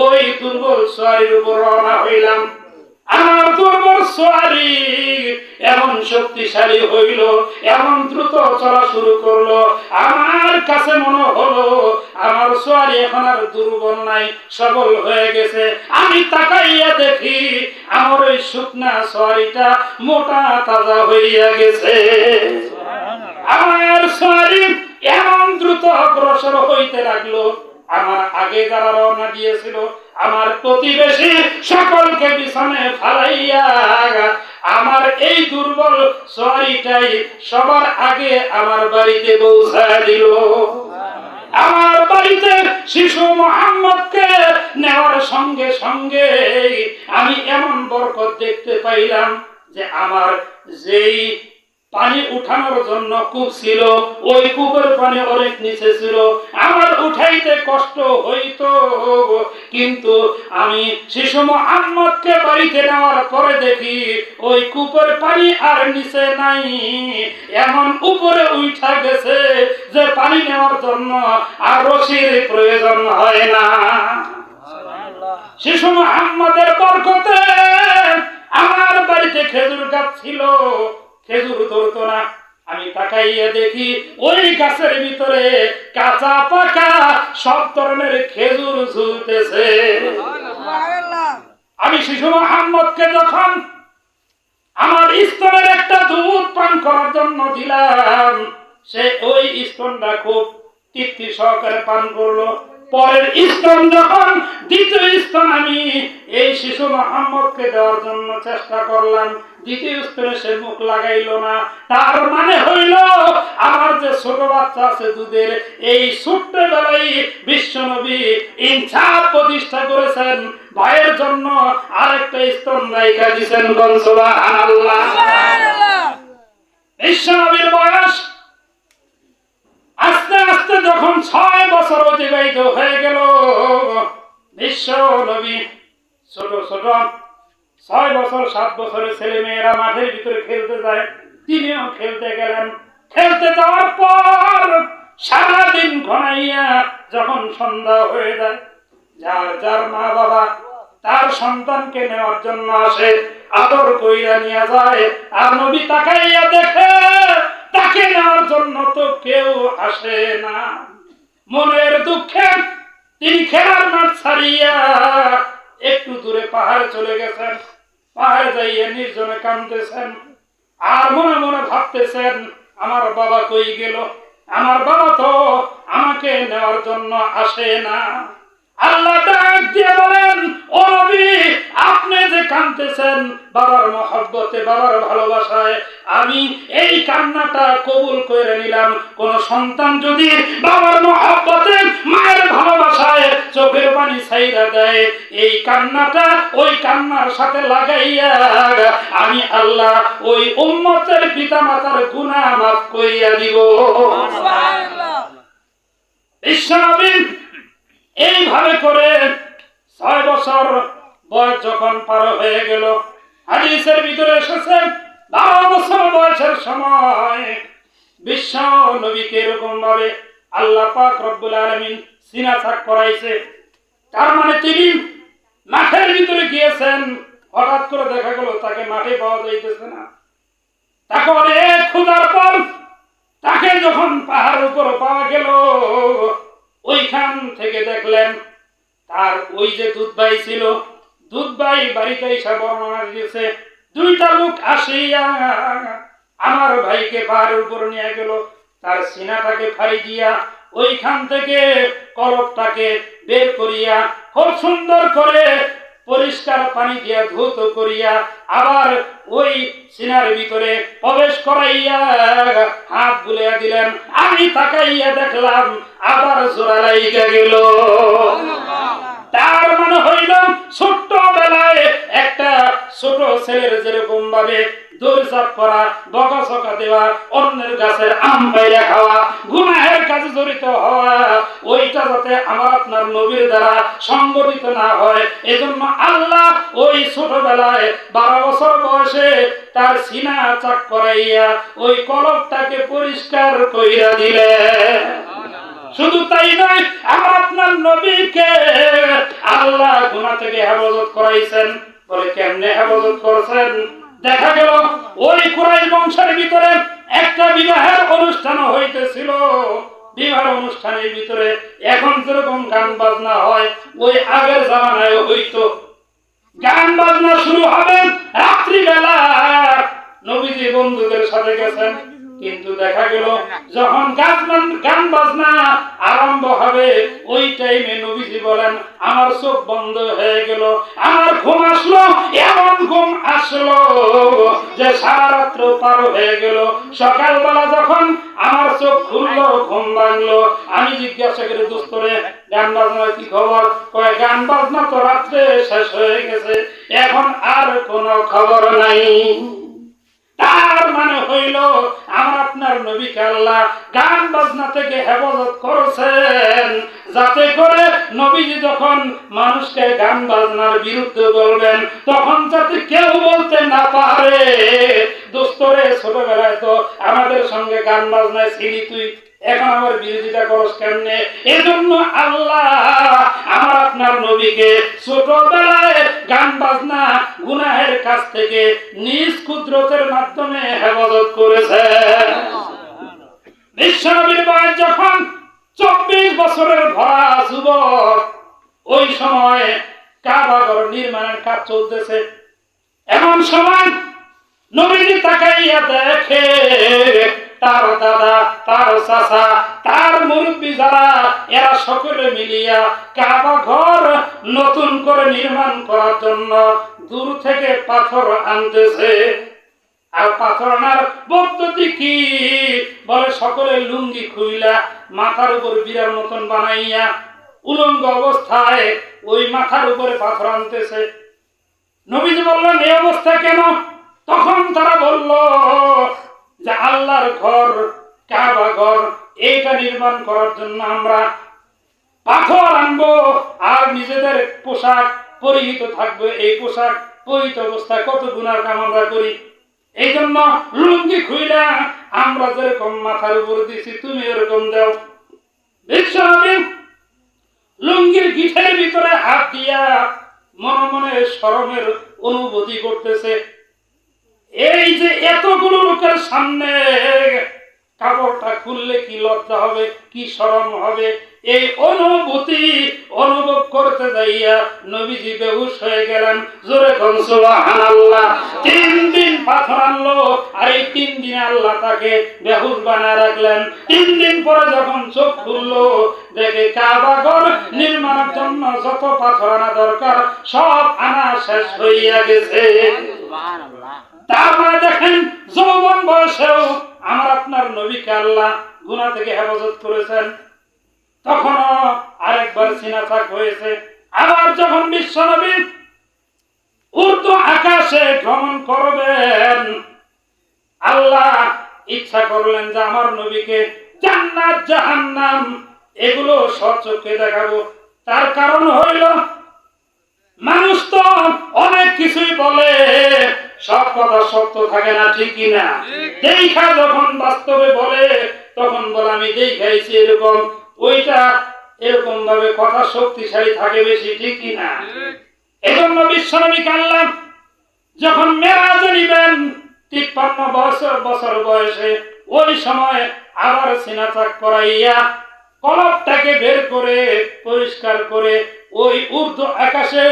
Speaker 1: ওই দুর্বল সোয়ারির উপর রওনা হইলাম, আমার দুর্বল সোয়ারি এমন শক্তিশালী হইল, এমন দ্রুত চলা শুরু করলো, আমার কাছে মনে হলো আমার সোয়ারি এখন আর দুর্বল নাই, সবল হয়ে গেছে। আমি তাকাইয়া দেখি আমার ওই শুকনা সোয়ারিটা মোটা তাজা হইয়া গেছে। আমার সোয়ারি এমন দ্রুত অগ্রসর হইতে লাগলো, আমার আগে যারা রওনা দিয়েছিল আমার প্রতিবেশী সকলকে পিছনে ফালাইয়া আমার এই দুর্বল সোয়ারিটাই সবার আগে আমার বাড়িতে পৌঁছায় দিল। আমার বাড়িতে শিশু মুহাম্মদকে নেওয়ার সঙ্গে সঙ্গে আমি এমন বরকত দেখতে পাইলাম যে আমার যেই পানি উঠানোর জন্য কূপ ছিল, ওই কূপের পানি অনেক নিচে ছিল, আমার উঠাইতে কষ্ট হইতো, কিন্তু আমি শিশু মুহাম্মদকে বাড়িতে নেওয়ার পরে দেখি ওই কূপের পানি আর নিচে নাই, এমন উপরে উঠা গেছে যে পানি নেওয়ার জন্য আর রশির প্রয়োজন হয় না। শিশু মুহাম্মদের বরকতে আমার বাড়িতে খেজুর গাছ ছিল, খেজুর ধরতো না। আমি তাকাইয়া দেখি ওই গাছের ভিতরে কাঁচা পাকা সব ধরনের খেজুর ঝুলতেছে। আমি শিশু মুহাম্মদকে যখন আমার স্তনের একটা দুধ পান করার জন্য দিলাম, সে ওই স্তনটা খুব তৃপ্তি সহকারে পান করলো। পরের স্তন যখন দ্বিতীয় স্তন আমি এই শিশু মুহাম্মদকে দেওয়ার জন্য চেষ্টা করলাম, দ্বিতীয় স্তনে সে মুখ লাগাইল না। তার মানে হইল আমার যে ছোট বাচ্চা আছে দুধের, এই ছোট্ট বেলায় বিশ্বনবী ইনসাফ প্রতিষ্ঠা করেছেন, ভাইয়ের জন্য আরেকটা স্তন রাইখা দিয়েছেন। সুবহানাল্লাহ। বিশ্বনবীর বয়স আস্তে আস্তে যখন 6 বছর অতিবাহিত হয়ে গেল, বিশ্ব নবী ছোট ছোট 6 বছর 7 বছরের ছেলে মেয়েরা মাঠের ভিতরে খেলতে যায়, তিনিও খেলতে গেলেন। খেলতে যাওয়ার পর সারাদিন ঘনাইয়া যখন সন্ধ্যা হয়ে যায়, যার যার মা বাবা তার সন্তানকে নেওয়ার জন্য আসে, আদর কইরা নিয়ে যায়, আর নবী তাকাইয়া দেখে তাকে নেওয়ার জন্য তো কেউ আসে না। মনের দুঃখে তিনি খেলার মাঠ ছাড়িয়া একটু দূরে পাহাড়ে চলে গেছেন। পাহাড়ে যাইয়া নির্জনে কাঁদতেছেন, আর মনে মনে ভাবতেছেন, আমার বাবা কই গেল, আমার বাবা তো আমাকে নেওয়ার জন্য আসে না। আল্লাহ ডাক দিয়ে বলেন, ও নবী, আপনি যে কাঁদতেছেন বাবার মহব্বতে, বাবার ভালোবাসায়, আমি এই কান্নাটা কবুল করে নিলাম। কোন সন্তান যদি বাবার মহব্বতে, মায়ের ভালোবাসায় চোখের পানি ছাইরা দেয়, এই কান্নাটা ওই কান্নার সাথে লাগাইয়া আমি আল্লাহ ওই উম্মতের পিতা মাতার গুনাহ মাফ করিয়া দিব। সুবহানাল্লাহ। বিশ্বনবী এইভাবে করে 6 বছর বয়স যখন পার হয়ে গেল, হাদিসের ভিতরে এসেছে 12 বছর বয়সের সময় বিশ্ব নবীকে এরকম ভাবে আল্লাহ পাক রব্বুল আলামিন সিনা ছাক করাইছে। তার মানে তিনি মাঠের ভিতরে গিয়েছেন, হঠাৎ করে দেখা গেল তাকে মাঠে পাওয়া যাইতেছে না। তাকে অনেক খোঁজার পর তাকে যখন পাহাড়ের উপর পাওয়া গেল, ওইখান থেকে দেখলেন তার ওই যে দুধ ভাই ছিল, দুধ ভাই বাড়িতে এসে বর্ণনা দিয়েছে, 2টা লোক আসিয়া আমার ভাইকে পাহাড়ের উপর নিয়ে গেল, তার সিনাটাকে ফাড়ি দিয়া ওইখান থেকে কলবটাকে বের করিয়া খুব সুন্দর করে পরিষ্কার পানি দিয়া ধৌত করিয়া আবার ওই সিনার ভিতরে প্রবেশ করাইয়া হাত বুলিয়া দিলেন। আমি তাকাইয়া দেখলাম আবার জোড়া লাইগা গেল। তার মানে হইল ছোট্টবেলায় একটা ছোট ছেলের যেরকম ভাবে দৌড়ঝাঁপ করা, বকাঝকা দেওয়া, অন্যের গাছের আম পাইরা খাওয়া, গুনাহের কাজে জড়িত হওয়া, ওইটা যাতে আমার আপনার নবীর দ্বারা সংগঠিত না হয়, এজন্য আল্লাহ ওই ছোটবেলায় 12 বছর বয়সে তার সিনা চাক করাইয়া ওই কলবটাকে পরিষ্কার কইরা দিলেন। শুধু তাই নয়, আমার আপনার নবীকে আল্লাহ গুনাহ থেকে হেফাজত করাইছেন। বলে কেমনে হেফাজত করেছেন? দেখা গেল ওই কুরাইশ বংশের ভিতরে একটা বিবাহের অনুষ্ঠান হইতেছিল। বিবাহ অনুষ্ঠানের ভিতরে এখন যেরকম গান বাজনা হয়, ওই আগের জামানায় হইতো। গান বাজনা শুরু হবে রাত্রিবেলা। নবীজি বন্ধুদের সাথে গেছেন, কিন্তু দেখা গেল যখন গান বাজনা আরম্ভ হবে ওই টাইমে নবীজি বলেন আমার চোখ বন্ধ হয়ে গেল, আমার ঘুম আসলো, এমন ঘুম আসলো যে সারা রাত্র পার হয়ে গেল। সকালবেলা যখন আমার চোখ খুললো, ঘুম ভাঙলো, আমি জিজ্ঞাসা করি দোস্তরে গান বাজনার কি খবর? কয় গান বাজনা তো রাত্রে শেষ হয়ে গেছে, এখন আর কোনো খবর নাই। তার মানে হইল আমার আপনার নবীকে আল্লাহ গান বাজনা থেকে হেফাজত করেছেন, যাতে করে নবীজি যখন মানুষকে গান বাজনার বিরুদ্ধে বলবেন তখন যাতে কেউ বলতে না পারে দোস্তরে ছোটবেলায় তো আমাদের সঙ্গে গান বাজনায় ছিলি তুই, এখন আমার বিরোধিতা করস কেমনে? এজন্য আল্লাহ আমার আপনার নবীকে ছোটবেলায় গান বাজনা গুনাহের কাছ থেকে নিজ কুদরতের মাধ্যমে হেফাজত করেছে। বিশ্বনবীর বয়স যখন 24 বছরের ভরা যুবক, ওই সময় কাবা ঘর নির্মাণের কাজ চলতেছে। এমন সময় নবীজি তাকাইয়া দেখে তার দাদা, তার চাচা, তার মুরব্বী যারা, এরা সকলে মিলিয়া কাবা ঘর নতুন করে নির্মাণ করার জন্য দূর থেকে পাথর আনতেছে। আর পাথর আনার পদ্ধতি কি? বলে সকলে লুঙ্গি খুইলা মাথার উপর বিরার মতন বানাইয়া উলঙ্গ অবস্থায় ওই মাথার উপরে পাথর আনতেছে। নবীজি বললেন এই অবস্থা কেন? তখন তারা বলল যে আল্লাহর ঘর কাবা ঘর, এইটা নির্মাণ করার জন্য আমরা পাথর আনবো আর নিজেদের পোশাক পরিহিত থাকবে। এই পোশাক পরিহিত অবস্থায় কত গুনার কাম আমরা করি, এই জন্য লুঙ্গি খুইলা আমরা যেরকম মাথার উপর দিছি তুমি এরকম দাও। বিশ্বনবী লুঙ্গির গিঠের ভিতরে হাত দিয়া মনে মনে শরমের অনুভূতি করতেছে। এই যে এতগুলো লোকের সামনে কাপড়টা খুললে কি লজ্জা হবে, কি শরম হবে, এই অনুভূতি অনুভব করতে যাইয়া নবীজি বেহুশ হয়ে গেলেন। জোরে কোন সুবহানাল্লাহ। 3 দিন পাথর আনলো আর এই 3 দিনে আল্লাহ তাকে বেহুশ বানায় রাখলেন। 3 দিন পরে যখন চোখ খুললো দেখে কাবা ঘর নির্মাণের জন্য যত পাথর আনা দরকার সব আনা শেষ হইয়া গেছে। তারপরে দেখেন যৌবন বয়সেও আমার আপনার নবীকে আল্লাহ গুনাহ থেকে হেফাজত করেছেন। তখনও আরেকবার সিনা চাক হয়েছে। আবার যখন বিশ্বনবী উর্দু আকাশে ভ্রমণ করবেন, আল্লাহ ইচ্ছা করলেন যে আমার নবীকে জান্নাত জাহান্নাম এগুলো সচক্ষে দেখাবো। তার কারণ হইল মানুষ তো অনেক কিছুই বলে, সব কথা সত্য থাকে না, ঠিক কিনা? দেখা যখন বাস্তবে বলে তখন বলে আমি দেখাইছি এরকম, ওইটা এরকম ভাবে কথা শক্তিশালী থাকে বেশি, ঠিক কিনা? এজন্য বিশ্বনবীকে আল্লাহ যখন মেরাজে নিবেন 53 বছর বয়সে, ওই সময় আবার সিনা চাক করাইয়া কলবটাকে বের করে পরিষ্কার করে ওই উর্দু আকাশে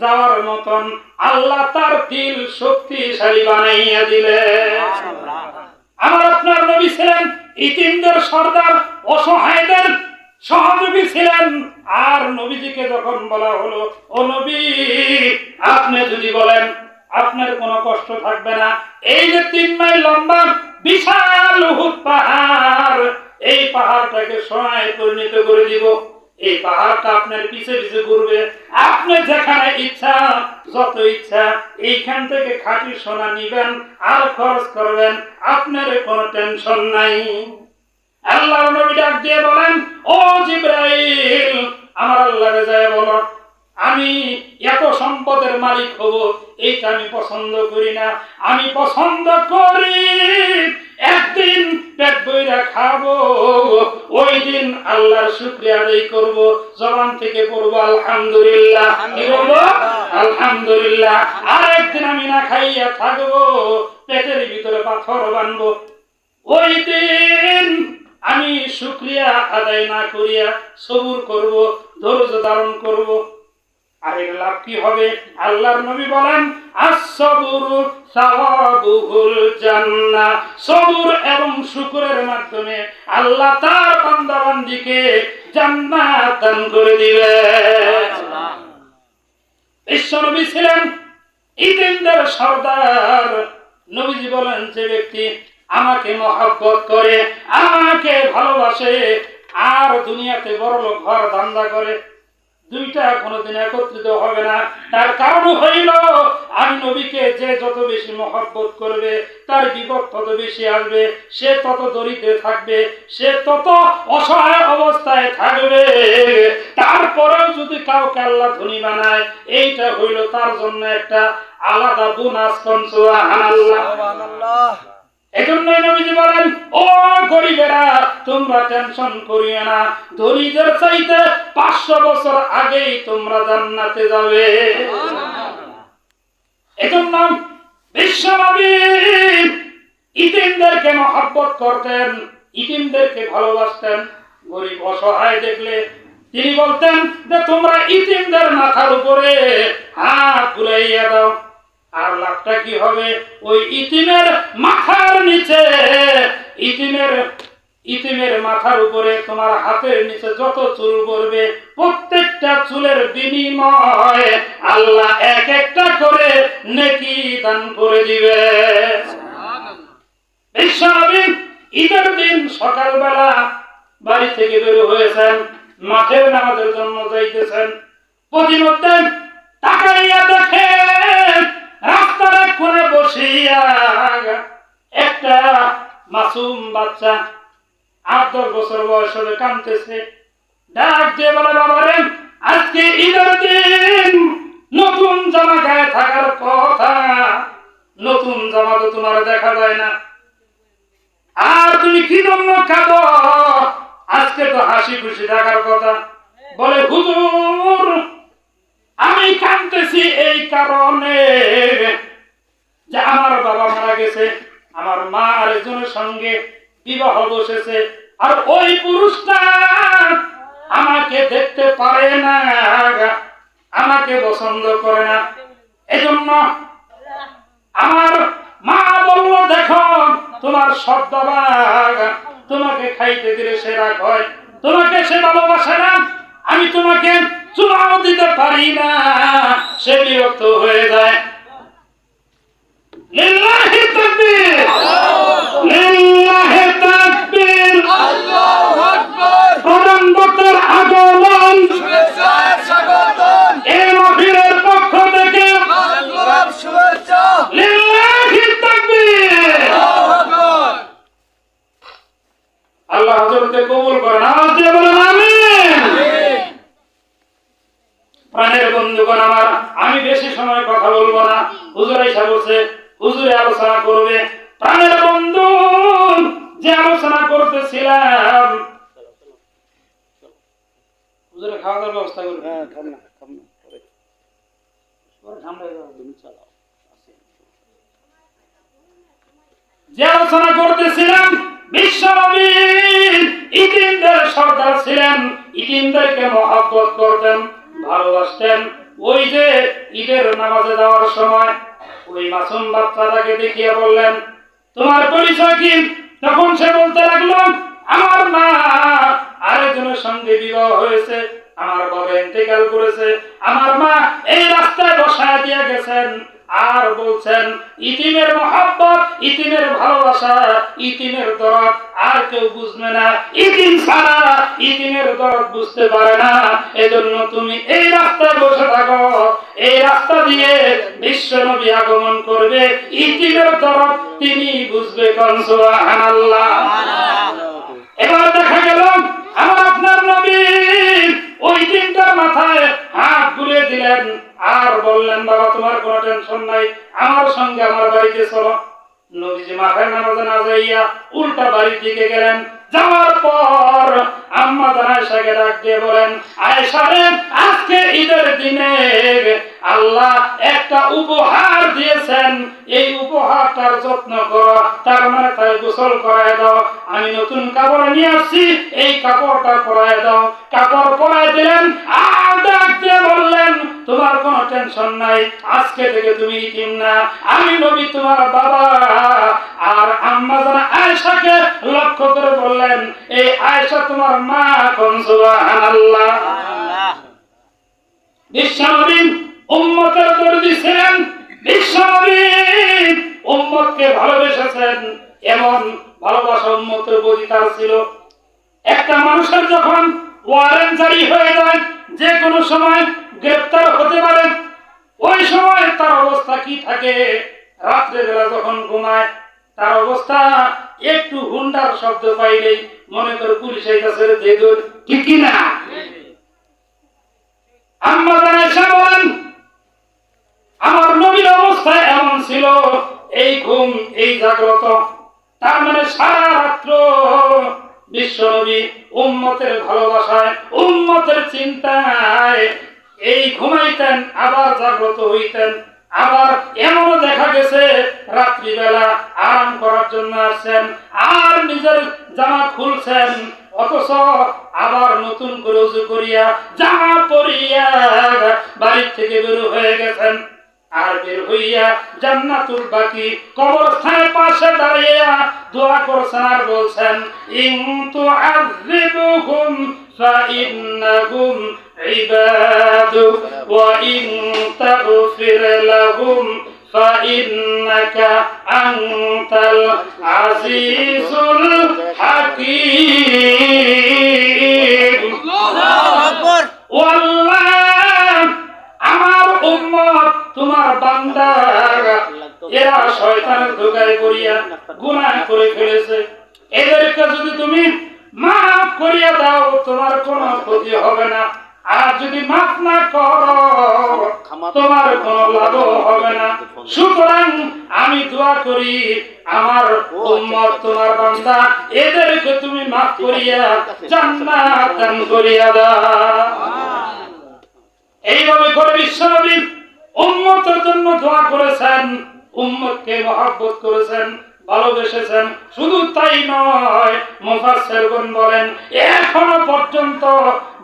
Speaker 1: যাওয়ার মতন আল্লাহ তার দিল শক্তিশালী বানাইয়া দিলেন। আমার আপনার নবী ছিলেন ইতিমদের সর্দার, অসহায়দের সহযোগী ছিলেন। আর নবীজিকে যখন বলা হলো, ও নবী, আপনি যদি বলেন আপনার কোনো কষ্ট থাকবে না, এই যে 3 মাইল লম্বা বিশাল উহুদ পাহাড়, এই পাহাড়টাকে সোনায় পরিণত করে দিব। এই পাহাড়টা আপনার পিছে পিছে ঘুরবে, আপনি যেখানে ইচ্ছা, যত ইচ্ছা এইখান থেকে খাঁটি সোনা নিবেন আর খরচ করবেন, আপনার কোনো টেনশন নাই। আল্লাহর নবী ডাক দিয়ে বলেন, ও জিবরাইল, আমার আল্লাহরে যায় বলো, আমি এত সম্পদের মালিক হব এইটা আমি পছন্দ করি না। আমি পছন্দ করি একদিন পেট বইরা খাবো, ওই দিন আল্লাহর শুকরিয়া আদায় করব, জবান থেকে পড়বো আলহামদুলিল্লাহ। কি বলবো? আলহামদুলিল্লাহ। আর একদিন আমি না খাইয়া থাকবো, পেটের ভিতরে পাথর বানবো, ওই দিন আমি শুকরিয়া আদায় না করিয়া সবুর করব, ধৈর্য ধারণ করব। আর এর লাভ কি হবে? আল্লাহর নবী বলেন, আস-সাবরু সাওয়াবুহুল জান্নাহ। সবর এবং শুকরের মাধ্যমে আল্লাহ তার বান্দা-বান্দীকে জান্নাত দান করে দিবেন। বিশ্বনবী ছিলেন ইতিমদের সর্দার। নবীজি বলেন, যে ব্যক্তি আমাকে মহব্বত করে, আমাকে ভালোবাসে, আর দুনিয়াতে বড়লোক হওয়ার ধান্দা করে, দুইটা কোনোদিন একত্রিত হবে না। তার কারণ হইল, আমি নবীকে যে যত বেশি মহব্বত করবে, তার বিপদ তত বেশি আসবে, সে তত দরিদ্র থাকবে, সে তত অসহায় অবস্থায় থাকবে। তারপরেও যদি কাউকে আল্লাহ ধনী বানায়, এইটা হইল তার জন্য একটা আলাদা বোনাস। সুবহানাল্লাহ। এজন্যই নবীজি বলেন, ও গরিবেরা, তোমরা টেনশন করিও না, ধনীদের চাইতে 500 বছর আগেই তোমরা জান্নাতে যাবে। এজন্য বিশ্বনবী ইতিমদেরকে মহব্বত করতেন, ইতিমদেরকে ভালোবাসতেন। গরিব অসহায় দেখলে তিনি বলতেন যে তোমরা ইতিমদের মাথার উপরে হাত বুলাইয়া দাও। আর লাভটা কি হবে? ওই ইতিমের মাথার নিচে, ইতিমের মাথার উপরে তোমার হাতের নিচে যত চুল পড়বে, প্রত্যেকটা চুলের বিনিময়ে আল্লাহ এক একটা করে নেকি দান করে দিবে। বিশ্বনবী ঈদের দিন সকালবেলা বাড়ি থেকে বের হয়েছেন, মাঠের নামাজের জন্য যাইতেছেন। প্রতিমধ্যে তাকাইয়া দেখেন রাস্তার কোণে বসিয়া একটা মাসুম বাচ্চা 8-10 বছর বয়স হবে, কাঁদতেছে। ডাক দিয়ে বলে, বাবারে, আজকে ঈদের দিন, নতুন জামা গায়ে থাকার কথা, নতুন জামা তো তোমার দেখা যায় না, আর তুমি কি জন্য কাঁদো? আজকে তো হাসি খুশি থাকার কথা। বলে, হুজুর, আমি কাঁদতেছি এই কারণে যে আমার বাবা মারা গেছে, আমার মা আরেকজনের সঙ্গে বিবাহ বসেছে, আর ওই পুরুষটা আমাকে দেখতে পারে না, আমাকে পছন্দ করে না। এজন্য আমার মা বলল, দেখো, তোমার সদ্যভাগ, তোমাকে খাইতে দিলে সে রাগ হয়, তোমাকে সে ভালোবাসে না, আমি তোমাকে চুলাও দিতে পারি না, সে বিরক্ত হয়ে যায়। লিল্লাহি তাকবীর, লিল্লাহি তাকবীর, আল্লাহু আকবার। প্রধান বক্তার আগমন, শুভেচ্ছার স্বাগতম। এই মাহফিলের পক্ষ থেকে আন্তরিক শুভেচ্ছা। লিল্লাহি তাকবীর, আল্লাহু আকবার। আল্লাহ হযরতকে কবুল করেন। আওয়াজ দিয়ে বলেন আমিন। প্রাণের বন্ধুগণ আমার, আমি বেশি সময় কথা বলবো না, হুজুর আইসা বলছে, হুজুরে আলোচনা করবে। প্রাণের বন্ধু, যে আলোচনা করতেছিলাম, হুজুরে খাওয়া দাওয়ার ব্যবস্থা করবে। যে আলোচনা করতেছিলাম, বিশ্বনবী ইতিমদের সর্দার ছিলেন, ইতিমদেরকে মহব্বত করতেন, ভালোবাসতেন। ওই যে ঈদের নামাজে যাওয়ার সময় ওই মাসুম বাচ্চাটাকে দেখিয়ে বললেন, তোমার পরিচয় কি? তখন সে বলতে লাগলো, আমার মা আরেকজনের সঙ্গে বিবাহ হয়েছে, আমার বাবা ইন্তেকাল করেছে, আমার মা এই রাস্তায় বসায় দিয়ে গেছেন, আর বলছেন ইতিমের মহব্বত, ইতিমের ভালোবাসা, ইতিমের দরদ আর কেউ বুঝবে না, ইতিম ছাড়া ইতিমের দরদ বুঝতে পারে না। এজন্য তুমি এই রাস্তায় বসে থাকো, এই রাস্তা দিয়ে বিশ্ব নবী আগমন করবে, ইতিমের দরদ তিনি বুঝবে। কোন সুবহানাল্লাহ। এবার দেখা গেল আমার আপনার নবী ওই তিনটার মাথায় হাত বুলিয়ে দিলেন আর বললেন, বাবা তোমার কোনো টেনশন নাই, আমার সঙ্গে আমার বাড়িতে চলো। নবীজি মাথায় নামাজে না যাইয়া উল্টা বাড়ির দিকে গেলেন। যাওয়ার পর আম্মা জান আয়েশাকে ডাক দিয়ে বলেন, আয়েশা রে, আজকে ঈদের দিনে আল্লাহ একটা উপহার দিয়েছেন, এই উপহারটার যত্ন করো, তার মানে তাই গোসল করায় দাও, আমি নতুন কাপড় নিয়ে আসছি, এই কাপড়টা পরায় দাও। কাপড় পরায় দিলেন আর ডাক দিয়ে বললেন, তোমার কোনো টেনশন নাই, আজকে থেকে তুমি ইতিম না, আমি নবী তোমার বাবা। আর আম্মা জান আয়েশাকে লক্ষ্য করে বললেন, এই আয়েশা তোমার মা। কোন সুবহানাল্লাহ। বিশ্বনবী উম্মতের দরদি ছিলেন, বিশ্বনবী উম্মতকে ভালোবেসেছেন, এমন ভালোবাসা উম্মতের প্রতি তার ছিল। একটা মানুষের যখন ওয়ারেন্ট জারি হয়ে যায়, যে কোনো সময় গ্রেফতার হতে পারে, ওই সময় তার অবস্থা কি থাকে? রাত্রে বেলা যখন ঘুমায় তার অবস্থা একটু হুন্ডার শব্দ পাইলেই মনে করে পুলিশ আইতাছে, দেখুন ঠিক কি না? আম্মা জান আয়েশা বলেন, আমার নবীর অবস্থা এমন ছিল, এই ঘুম এই জাগ্রত, তার মানে সারা রাত্র বিশ্বনবী উম্মতের ভালোবাসায়, উম্মতের চিন্তায় এই ঘুমাইতেন আবার জাগ্রত হইতেন। আবার এমনও দেখা গেছে রাত্রিবেলা আরাম করার জন্য আসছেন আর নিজের জামা খুলছেন, অথচ আবার নতুন করে ওযু করিয়া জামা পরিয়া বাড়ি থেকে বের হয়ে গেছেন। আর বের হইয়া জান্নাতুল বাকি কবরস্থানের পাশে দাঁড়িয়ে দোয়া করছেন আর বলছেন, ইন তুআযিবুহুম ফাইন্নাহুম ইবাদুক ওয়া ইন তাগফির লাহুম ফাইন্নাকা আনতাল আজিজুল হাকীম। আল্লাহু আকবার। ওয়াল্লাহ, আমার উম্মত তোমার বান্দা, এরা শয়তানের ধোঁকায় পড়িয়া গুনাহ করে ফেলেছে, এদেরকে যদি তুমি মাফ করিয়া দাও তোমার কোনো ক্ষতি হবে না, আর যদি মাফ না করো তোমার কোনো লাভ হবে না। সুতরাং আমি দোয়া করি, আমার উম্মত তোমার বান্দা, এদেরকে তুমি মাফ করিয়া জান্নাত দান করিয়া দাও। এইভাবে করে বিশ্বনবী উম্মতের জন্য দোয়া করেছেন, উম্মতকে মহব্বত করেছেন, ভালোবেসেছেন। শুধু তাই নয়, মুফাসসিরগণ বলেন এখনো পর্যন্ত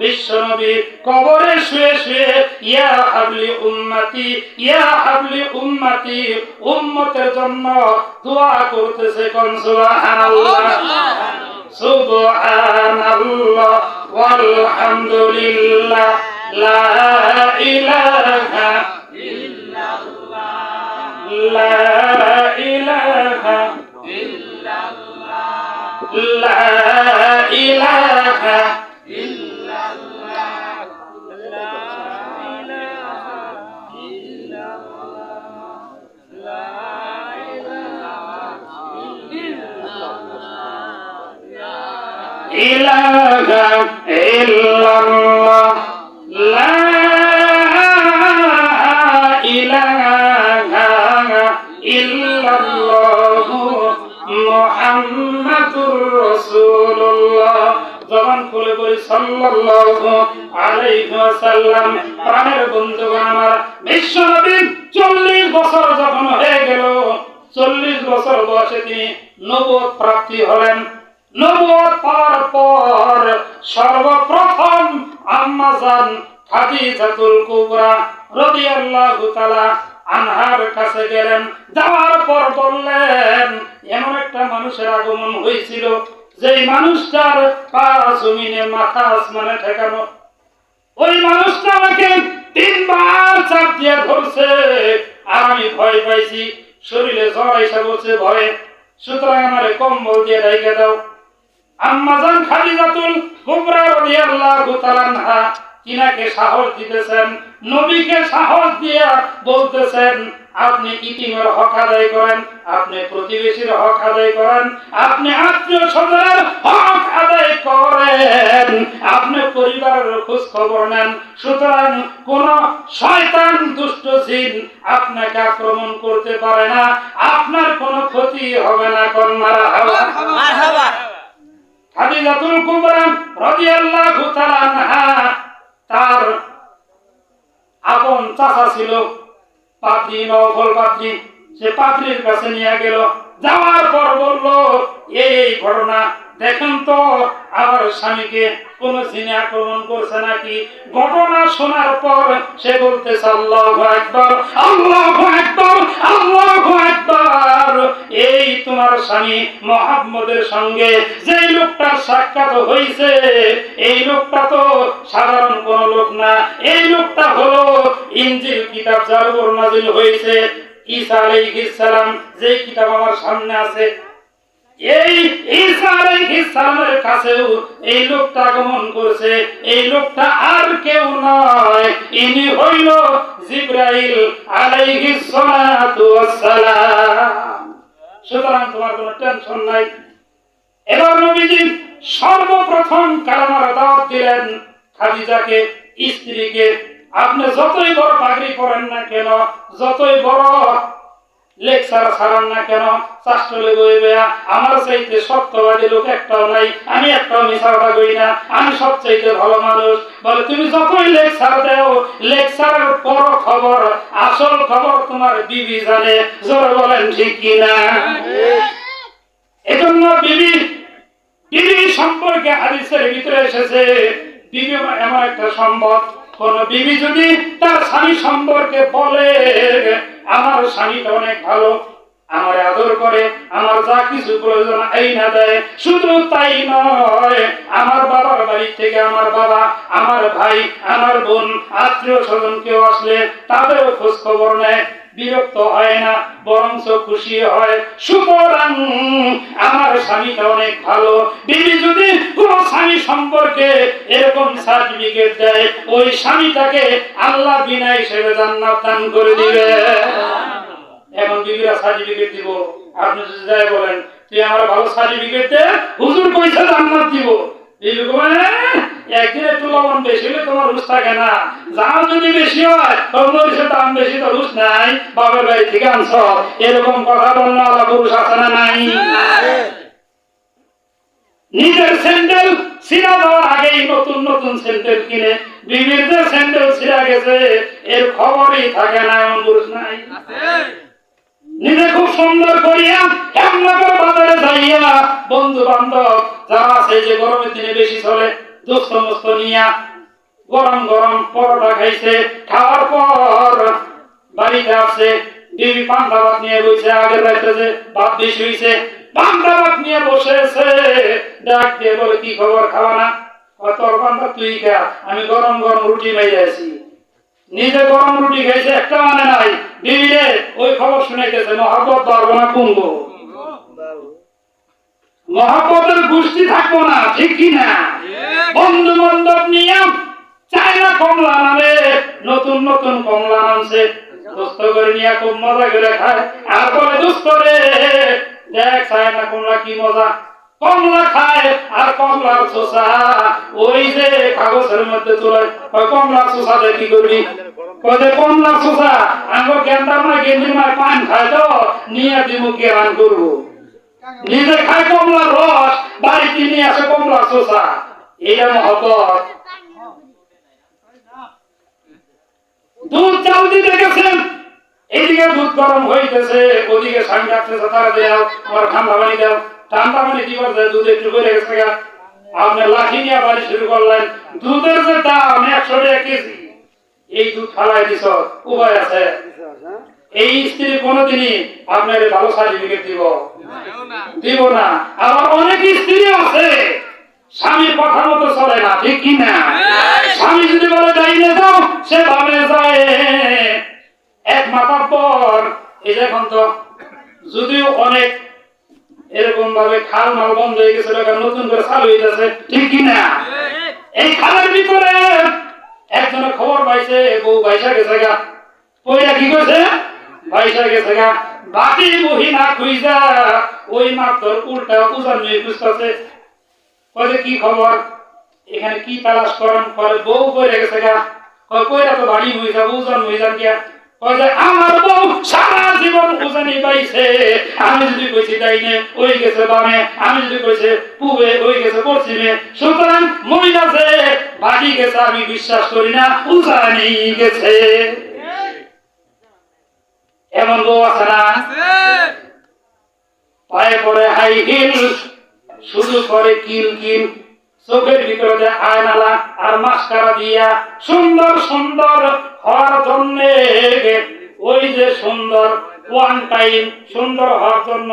Speaker 1: বিশ্বনবী কবরে শুয়ে শুয়ে ইয়া হাবলি উম্মতি, ইয়া হাবলি উম্মতি, উম্মতের জন্য দোয়া করতেছে। কোন সুবহানাল্লাহ। সুবহানাল্লাহ ওয়ালহামদুলিল্লাহ লা ইলাহা ইল্লাল্লাহ, লা ইলাহা ইল্লাল্লাহ, লা ইলাহা ইল্লাল্লাহ, লা ইলাহা ইল্লাল্লাহ, লা ইলাহা ইল্লাল্লাহ, লা ইলাহা ইল্লাল্লাহ, মুহাম্মাদুর রাসূলুল্লাহ। জবান খুলে বলি সাল্লাল্লাহু আলাইহি ওয়াসাল্লাম। প্রাণের বন্ধুগণ আমার, বিশ্বনবী 40 বছর যখন হয়ে গেল, 40 বছর বয়সে তিনি নবুয়ত প্রাপ্তি হলেন। নবুয়ত পাওয়ার পর সর্বপ্রথম আম্মা জান খাদিজাতুল কুবরা রাদিয়াল্লাহু তাআলা আনহার কাছে গেলেন, যাওয়ার পর বললেন এমন একটা মানুষের আগমন হয়েছিল যেই মানুষটার পা জমিনে মাথা আসমানে ঠেকানো। ওই মানুষটা আমাকে 3 বার চাপ দিয়ে ধরছে আর আমি ভয় পাইছি, শরীরে জ্বর এসে বলছে ভয়ে, সুতরাং আমার কম্বল দিয়ে ঢেকে দাও। আম্মাজান খাদিজাতুল কুবরা রাদিয়াল্লাহু তাআলা আনহা তিনাকে সাহস দিতেছেন, নবীকে সাহস দিয়ে বলতেছেন আপনি ইতিমের হক আদায় করেন, আপনি প্রতিবেশীর হক আদায় করেন, আপনি আত্মীয় স্বজনের হক আদায় করেন, আপনি পরিবারের খোঁজ খবর নেন। সুতরাং কোন শয়তান দুষ্ট জিন আপনাকে আক্রমণ করতে পারে না, আপনার কোনো ক্ষতি হবে না। কোন মারহাবা। খাদিজাতুল কুবরা রাদিয়াল্লাহু তাআলা আনহা তার আপন চাচা ছিল পাদ্রী, নওফল পাদ্রী, সে পাদ্রীর কাছে নিয়ে গেল। যাওয়ার পর বলল এই ঘটনা দেখেন তো আমার স্বামীকে কোন জিনে আক্রমণ করছে নাকি। ঘটনা শোনার পর সে বলতেছে আল্লাহু আকবার, আল্লাহু আকবার, আল্লাহু আকবার। এই তোমার স্বামী মুহাম্মদের সঙ্গে যে লোকটার সাক্ষাৎ হয়েছে এই লোকটা তো সাধারণ কোন লোক না, এই লোকটা হলো ইনজিল কিতাব যার উপর নাযিল হয়েছে ঈসা আলাইহিস সালাম, যে কিতাব আমার সামনে আছে। এই ঈসা আলাইহিস সালামের কাছেও এই লোকটা আগমন করেছে। এই লোকটা আর কেউ নয়, ইনি হইল জিবরাইল আলাইহিস সালাতু ওয়াস সালাম। সুতরাং তোমার কোনো টেনশন নাই। এবার নবীজি সর্বপ্রথম কালেমার দাওয়াত দিলেন খাদিজাকে, স্ত্রীকে। আপনি যতই বড় পাগড়ি পরেন না কেন, যতই বড় লেকচার ছাড়ান না কেন, চাষ্টলে বইবে আমার চাইতে সত্যবাদী লোক একটাও নাই, আমি একটাও মিছা কথা কই না, আমি সবচাইতে ভালো মানুষ। বলে তুমি যতই লেকচার দাও, লেকচারের বড় খবর, আসল খবর তোমার বিবি জানে। জোরে বলেন ঠিক কিনা? এজন্য বিবি সম্পর্কে হাদিসের ভিতরে এসেছে বিবি এমন একটা সম্পদ, কোন বিবি যদি তার স্বামী সম্পর্কে বলে আমার স্বামীটা অনেক ভালো, আমার আদর করে, আমার যা কিছু প্রয়োজন এই না দেয়, শুধু তাই নয় আমার বাবার বাড়ি থেকে আমার বাবা, আমার ভাই, আমার বোন, আত্মীয় স্বজন কেউ আসলে তাদেরও খোঁজ খবর নেয়, বিরক্ত হয় না, বরঞ্চ খুশি হয়। সুতরাং আমার স্বামীটা অনেক ভালো। বিবি যদি কোন স্বামী সম্পর্কে এরকম সার্টিফিকেট দেয়, ওই স্বামীটাকে আল্লাহ বিনা হিসেবে জান্নাত দান করে দিবে। এখন বিবিরা সার্টিফিকেট দিব, আপনি যদি যাই বলেন তুই আমার ভালো সার্টিফিকেট দে, হুজুর কইছে জান্নাত দিব। বিবি কয় একদিন একটু লবণ বেশি হলে তোমার রুচ থাকে না, জাল যদি বেশি হয় মরিচের দাম বেশি, তো রুচ নাই, বাবার বাড়ি থেকে আনছ, এরকম কথা বললো আল্লাহ পুরুষ আছে না নাই? নিজের স্যান্ডেল ছিঁড়া দেওয়ার আগেই নতুন নতুন স্যান্ডেল কিনে বিবির যে স্যান্ডেল ছিঁড়া গেছে এর খবরই থাকে না, এমন পুরুষ নাই? নিজে খুব সুন্দর করিয়া হেমনগর বাজারে যাইয়া বন্ধু বান্ধব যারা আছে, যে গরমের দিনে বেশি চলে, দোস্ত মস্ত নিয়া গরম গরম পরোটা খাইছে, খাওয়ার পর বাড়িতে আসছে, বিবি পান্তা ভাত নিয়ে বসে, আগের রাতে যে ভাত বেশি হয়েছে পান্তা ভাত নিয়ে বসেছে, ডাক দিয়ে বলে কি খবর, খাওয়া না? তোর পান্তা তুই খা, আমি গরম গরম রুটি বাইরে আছি। নিজে গরম রুটি খাইছে, একটা মানে নাই, বিবিরে ওই খবর শুনাইতেছে মহাব্বত পারবো না, কুমবো মহাব্বতের গোষ্ঠী থাকবো না, ঠিক কিনা? বন্ধু বান্ধব নিয়ে চায়না কমলা নামে নতুন নতুন কমলা নামছে, দোস্ত করে নিয়ে খুব মজা করে খায়, আর বলে দোস্ত রে দেখ চায়না কমলা কি মজা। কমলা খায় আর কমলার চোষা ওই যে কাগজের মধ্যে তোলে, কমলার চোষা দিয়ে কি করবি? কমলার চোষা আমার গেন্দার মা গেন্দির মার পান খায় তো নিয়ে দিব কেরান করবো, নিজে খায় কমলার রস, বাড়িতে নিয়ে আসে কমলার চোষা। এটা মহব্বত। দুধ চাল দিতে গেছেন, এইদিকে দুধ গরম হইতেছে, ওদিকে স্বামী ডাকতেছে তারা দেও আমার ঠান্ডা পানি দাও, ঠান্ডা পানি দিবার যায় দুধ একটু করে গেছে, আপনি লাঠি নিয়ে বাড়ি শুরু করলেন, দুধের যে দাম 100 টাকা কেজি, এই দুধ ফালাই দিছ, উপায় আছে? এই স্ত্রী কোনোদিনই আপনার ভালো সার্টিফিকেট দিব না। আবার অনেক স্ত্রী আছে স্বামীর কথা মতো চলে না, ঠিক কিনা? স্বামী যদি বলে যাইলে যাও, সে ভাবে যায় এক মাথার পর। এই যে এখন তো যদিও অনেক এরকম ভাবে খাল মাল বন্ধ হয়ে গেছে, নতুন করে চালু হয়ে যাচ্ছে, ঠিক কিনা? এই খালের ভিতরে একজনের খবর পাইছে বউ বাইসা গেছে গা, কইরা কি কইছে বাইসা গেছে গা, বাকি মহিলা খুঁজা ওই মাত্র উল্টা উজান নিয়ে খুঁজতেছে। কইছে কি খবর, এখানে কি তালাশ করেন? পরে বউ কইরা গেছে গা, কইরা তো বাড়ি হয়ে যাবো উজান হয়ে যান গিয়া। আমার বউ সারা জীবন উজানি পাইছে, আমি যদি কইছি ডাইনে ওই গেছে বামে, আমি যদি কইছে পূবে ওই গেছে পশ্চিমে, সুতরাং মহিলা যে বাড়ি গেছে আমি বিশ্বাস করি না, উজানি গেছে। এমন বউ আছে না? পায়ে পরে হাই হিল, শুধু করে কিল কিল, চোখের ভিতরে আয়নালা আর মাস্কারা দিয়া সুন্দর সুন্দর হওয়ার জন্য, ওই যে সুন্দর ওয়ান টাইম সুন্দর হওয়ার জন্য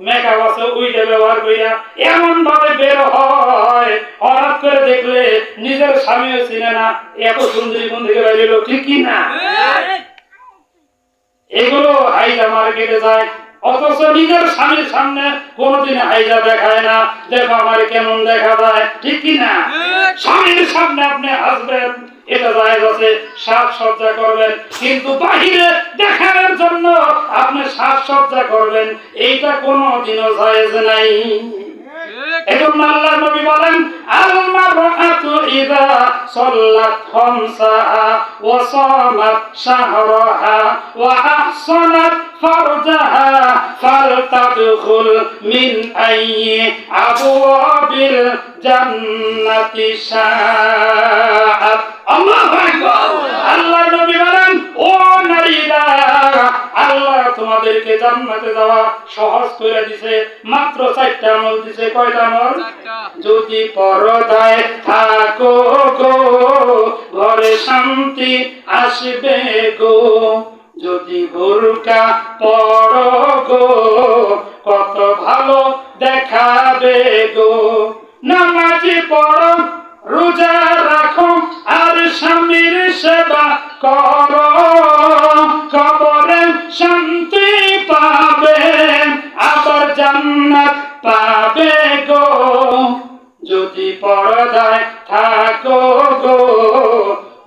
Speaker 1: মেকআপ আছে ওইটা ব্যবহার করিয়া এমন ভাবে বের হয়, হঠাৎ করে দেখলে নিজের স্বামীও চিনে না, এত সুন্দরী কোন থেকে বেরিয়ে, ঠিক কি না? এগুলো হাইজা মার্কেটে যায়, অথচ নিজের স্বামীর সামনে কোনদিন হাইজা দেখায় না, দেখো আমার কেমন দেখা যায়, ঠিক কিনা? স্বামীর সামনে আপনি হাসবেন, এটা জায়েজ আছে, সাজসজ্জা করবেন, কিন্তু বাহিরে দেখানোর জন্য আপনি সাজসজ্জা করবেন, এইটা কোনদিনও জায়েজ নাই। এজন্য আল্লাহর নবী বলেন, আল মারআতু ইযা সাল্লাত খামসাহা ওয়া সামাত শাহরাহা ওয়া আহসানাত ফারজাহা ফালতাদখুল মিন আইয়ি আবওয়াবিল জান্নাতি শাআত। আল্লাহু আকবার। আল্লাহর নবী বলেন, ও নারীরা, আল্লাহ তোমাদেরকে জান্নাতে যাওয়া সহজ করে দিয়েছে, মাত্র 4টা আমল দিয়েছে। কয়টা আমল? যদি পর্দায় থাকো গো, ঘরে শান্তি আসবে গো, যদি বোরকা পরো গো, কত ভালো দেখাবে গো, নামাজি পড়ো, রোজা রাখো, আর স্বামীর সেবা করো, কবরে শান্তি পাবে, আবার জান্নাত পাবে গো, যদি পর্দায় থাকো গো,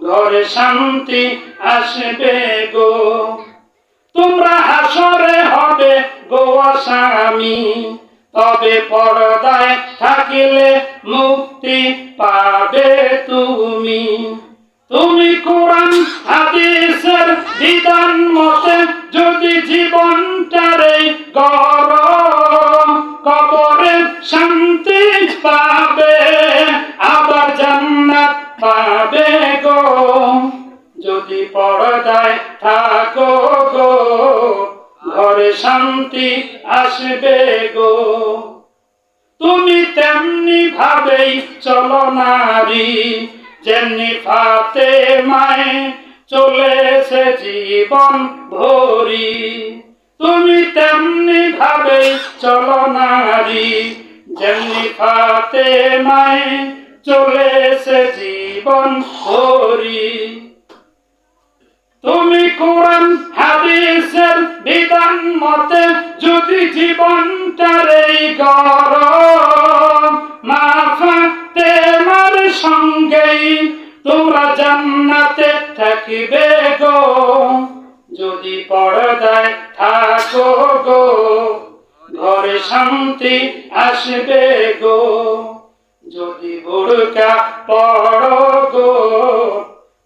Speaker 1: ঘরে শান্তি আসবে গো। তোমরা হাসরে হবে গো আসামি, তবে পর্দায় থাকিলে মুক্তি পাবে তুমি। তুমি কোরআন হাদিসের বিধান মতে যদি জীবনটারে গড়ো, কবরে শান্তি পাবে, আবার জান্নাত পাবে গো, যদি পর্দায় থাকো গো, ঘরে শান্তি আসবে গো। তুমি তেমনি ভাবেই চলো নারী, যেমনি ফাতেমায় চলেছে জীবন ভরি, তুমি তেমনি ভাবেই চলো নারী, যেমনি ফাতেমায় চলেছে জীবন ভরি। তুমি কোরআন হাদিসের বিধান মতে যদি জীবনটারে গড়ো, মা ফাতেমার সঙ্গেই তোমরা জান্নাতে থাকিবে গো, যদি পর্দায় থাকো গো, ঘরে শান্তি আসবে গো, যদি বোরকা পরো গো,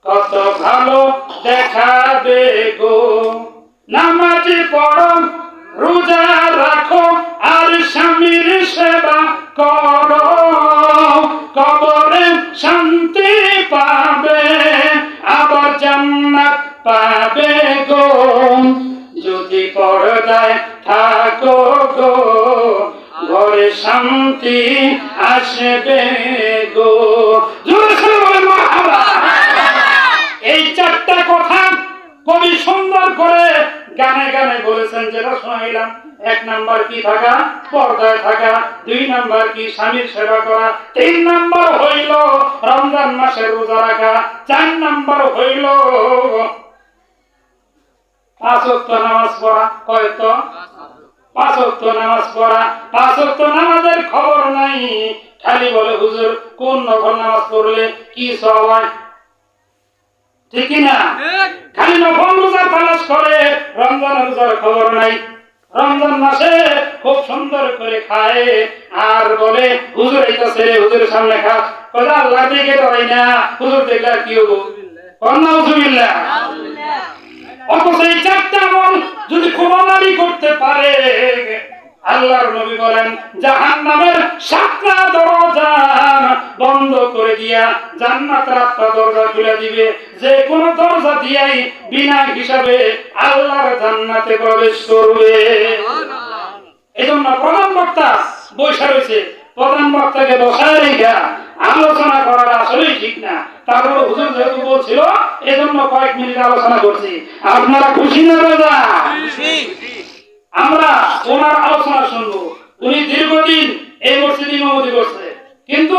Speaker 1: কত ভালো দেখাবে গো, নামাজি পড়ো, রোজা রাখো, আর স্বামীর সেবা করো, কবরে শান্তি পাবে, আবার জান্নাত পাবে গো, যদি পর্দায় থাকো গো, ঘরে শান্তি আসবে গো। এই 4টা কথা কবি সুন্দর করে গানে গানে বলেছেন যেটা শোনাইলাম। 1 নাম্বার কি থাকা, পর্দায় থাকা। 2 নাম্বার কি স্বামীর সেবা করা। 3 নাম্বার হইল রমজান মাসের রোজা রাখা। 4 নাম্বার হইল 5 ওয়াক্ত নামাজ পড়া। কয়ত? 5 ওয়াক্ত নামাজ পড়া। 5 ওয়াক্ত নামাজের খবর নাই, খালি বলে হুজুর কোন নফল নামাজ পড়লে কি সওয়াব হয়। ঠিক না? খালি নফল রোজা তালাশ করে, রমজানের রোজার খবর নাই। রমজান মাসে খুব সুন্দর করে খায় আর বলে হুজুর এই তো ছেলে হুজুরের সামনে খা। কথা আল্লাহ দেখে ধরে না, হুজুর দেখলে কি হবো? নাউজুবিল্লাহ। অথচ এই 4টা আমল যদি কোরআনই করতে পারে, আল্লাহর নবী বলেন জাহান্নামের 7টা দরজা বন্ধ করে দিয়া জান্নাতের 8টা দরজা খুলে দিবে। যে কোন দরজা দিয়াই বিনা হিসাবে আল্লাহর জান্নাতে প্রবেশ করবে। এজন্য প্রধান বক্তা বসে রয়েছে, প্রধান বক্তাকে বসায় রেখা আলোচনা করাটা আসলেই ঠিক না। তারপরে হুজুর যেহেতু বলছিল এজন্য কয়েক মিনিট আলোচনা করছি। আপনারা খুশি না দাদা? আমরা ওনার আলোচনা শুনবো। উনি দীর্ঘদিন এই মসজিদে ইমামতি করছে, কিন্তু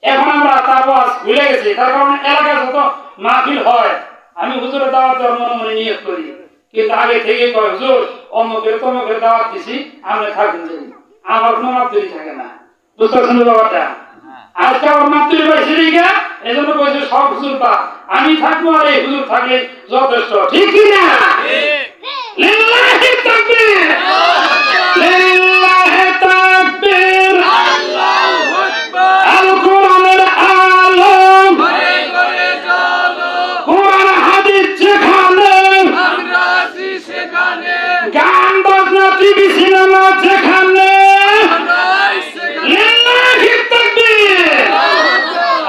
Speaker 1: এখন আমরা তার ওয়াজ ভুলে গেছি। তার কারণে এলাকায় যত মাহফিল হয় আমি হুজুরের দাওয়াত দেওয়ার মনে মনে নিয়ত করি, কিন্তু আগে থেকে কয় হুজুর অমুকের তমুকের দাওয়াত দিছি, আপনি থাকবেন। আমার কোনো মাপতরি থাকে না, বুঝতে পারছেন ব্যাপারটা? আজকে আমার মাপতরি পাইছি দিকে এজন্য কইছে সব হুজুর পা, আমি থাকবো আর এই হুজুর থাকলে যথেষ্ট। ঠিক কি না? লিল্লাহি তাকবীর, লিল্লাহি তাকবীর, আল্লাহু আকবার। আল কোরআনের আলম ঘরে ঘরে চলো, কোরআন হাদিস যেখানে আমরা আছি সেখানে, গান বাজনা টিভি সিনেমা যেখানে আমরা আছি সেখানে। লিল্লাহি তাকবীর,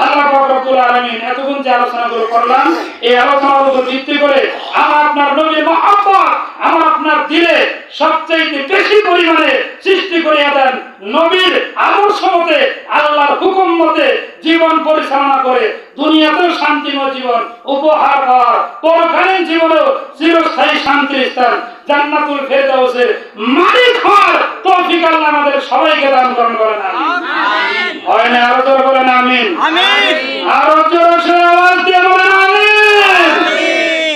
Speaker 1: আল্লাহ রাব্বুল আলামিন। এতক্ষণ যে আলোচনা করলাম, এই আলোচনার উপর ভিত্তি করে আমার আপনার নবীর মহব্বত আমার আপনার দিলে সবচেয়ে বেশি পরিমাণে সৃষ্টি করিয়া দেন। নবীর আদর্শ মতে আল্লাহর হুকুম মতে জীবন পরিচালনা করে দুনিয়াতেও শান্তিময় জীবন উপহার পাওয়ার, পরকালীন জীবনেও চিরস্থায়ী শান্তির স্থান জান্নাতুল ফেরদাউসের মালিক হওয়ার তৌফিক আল্লাহ আমাদের সবাইকে দান করেন। আমিন। হয় না? আরো জোরে বলেন আমিন। আমিন। আরো জোরে আওয়াজ দিয়ে বলেন আমিন।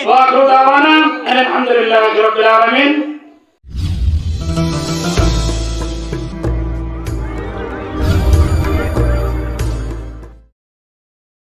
Speaker 1: ওয়া আখিরু দাওয়ানা আলহামদুলিল্লাহি রাব্বিল আলামিন।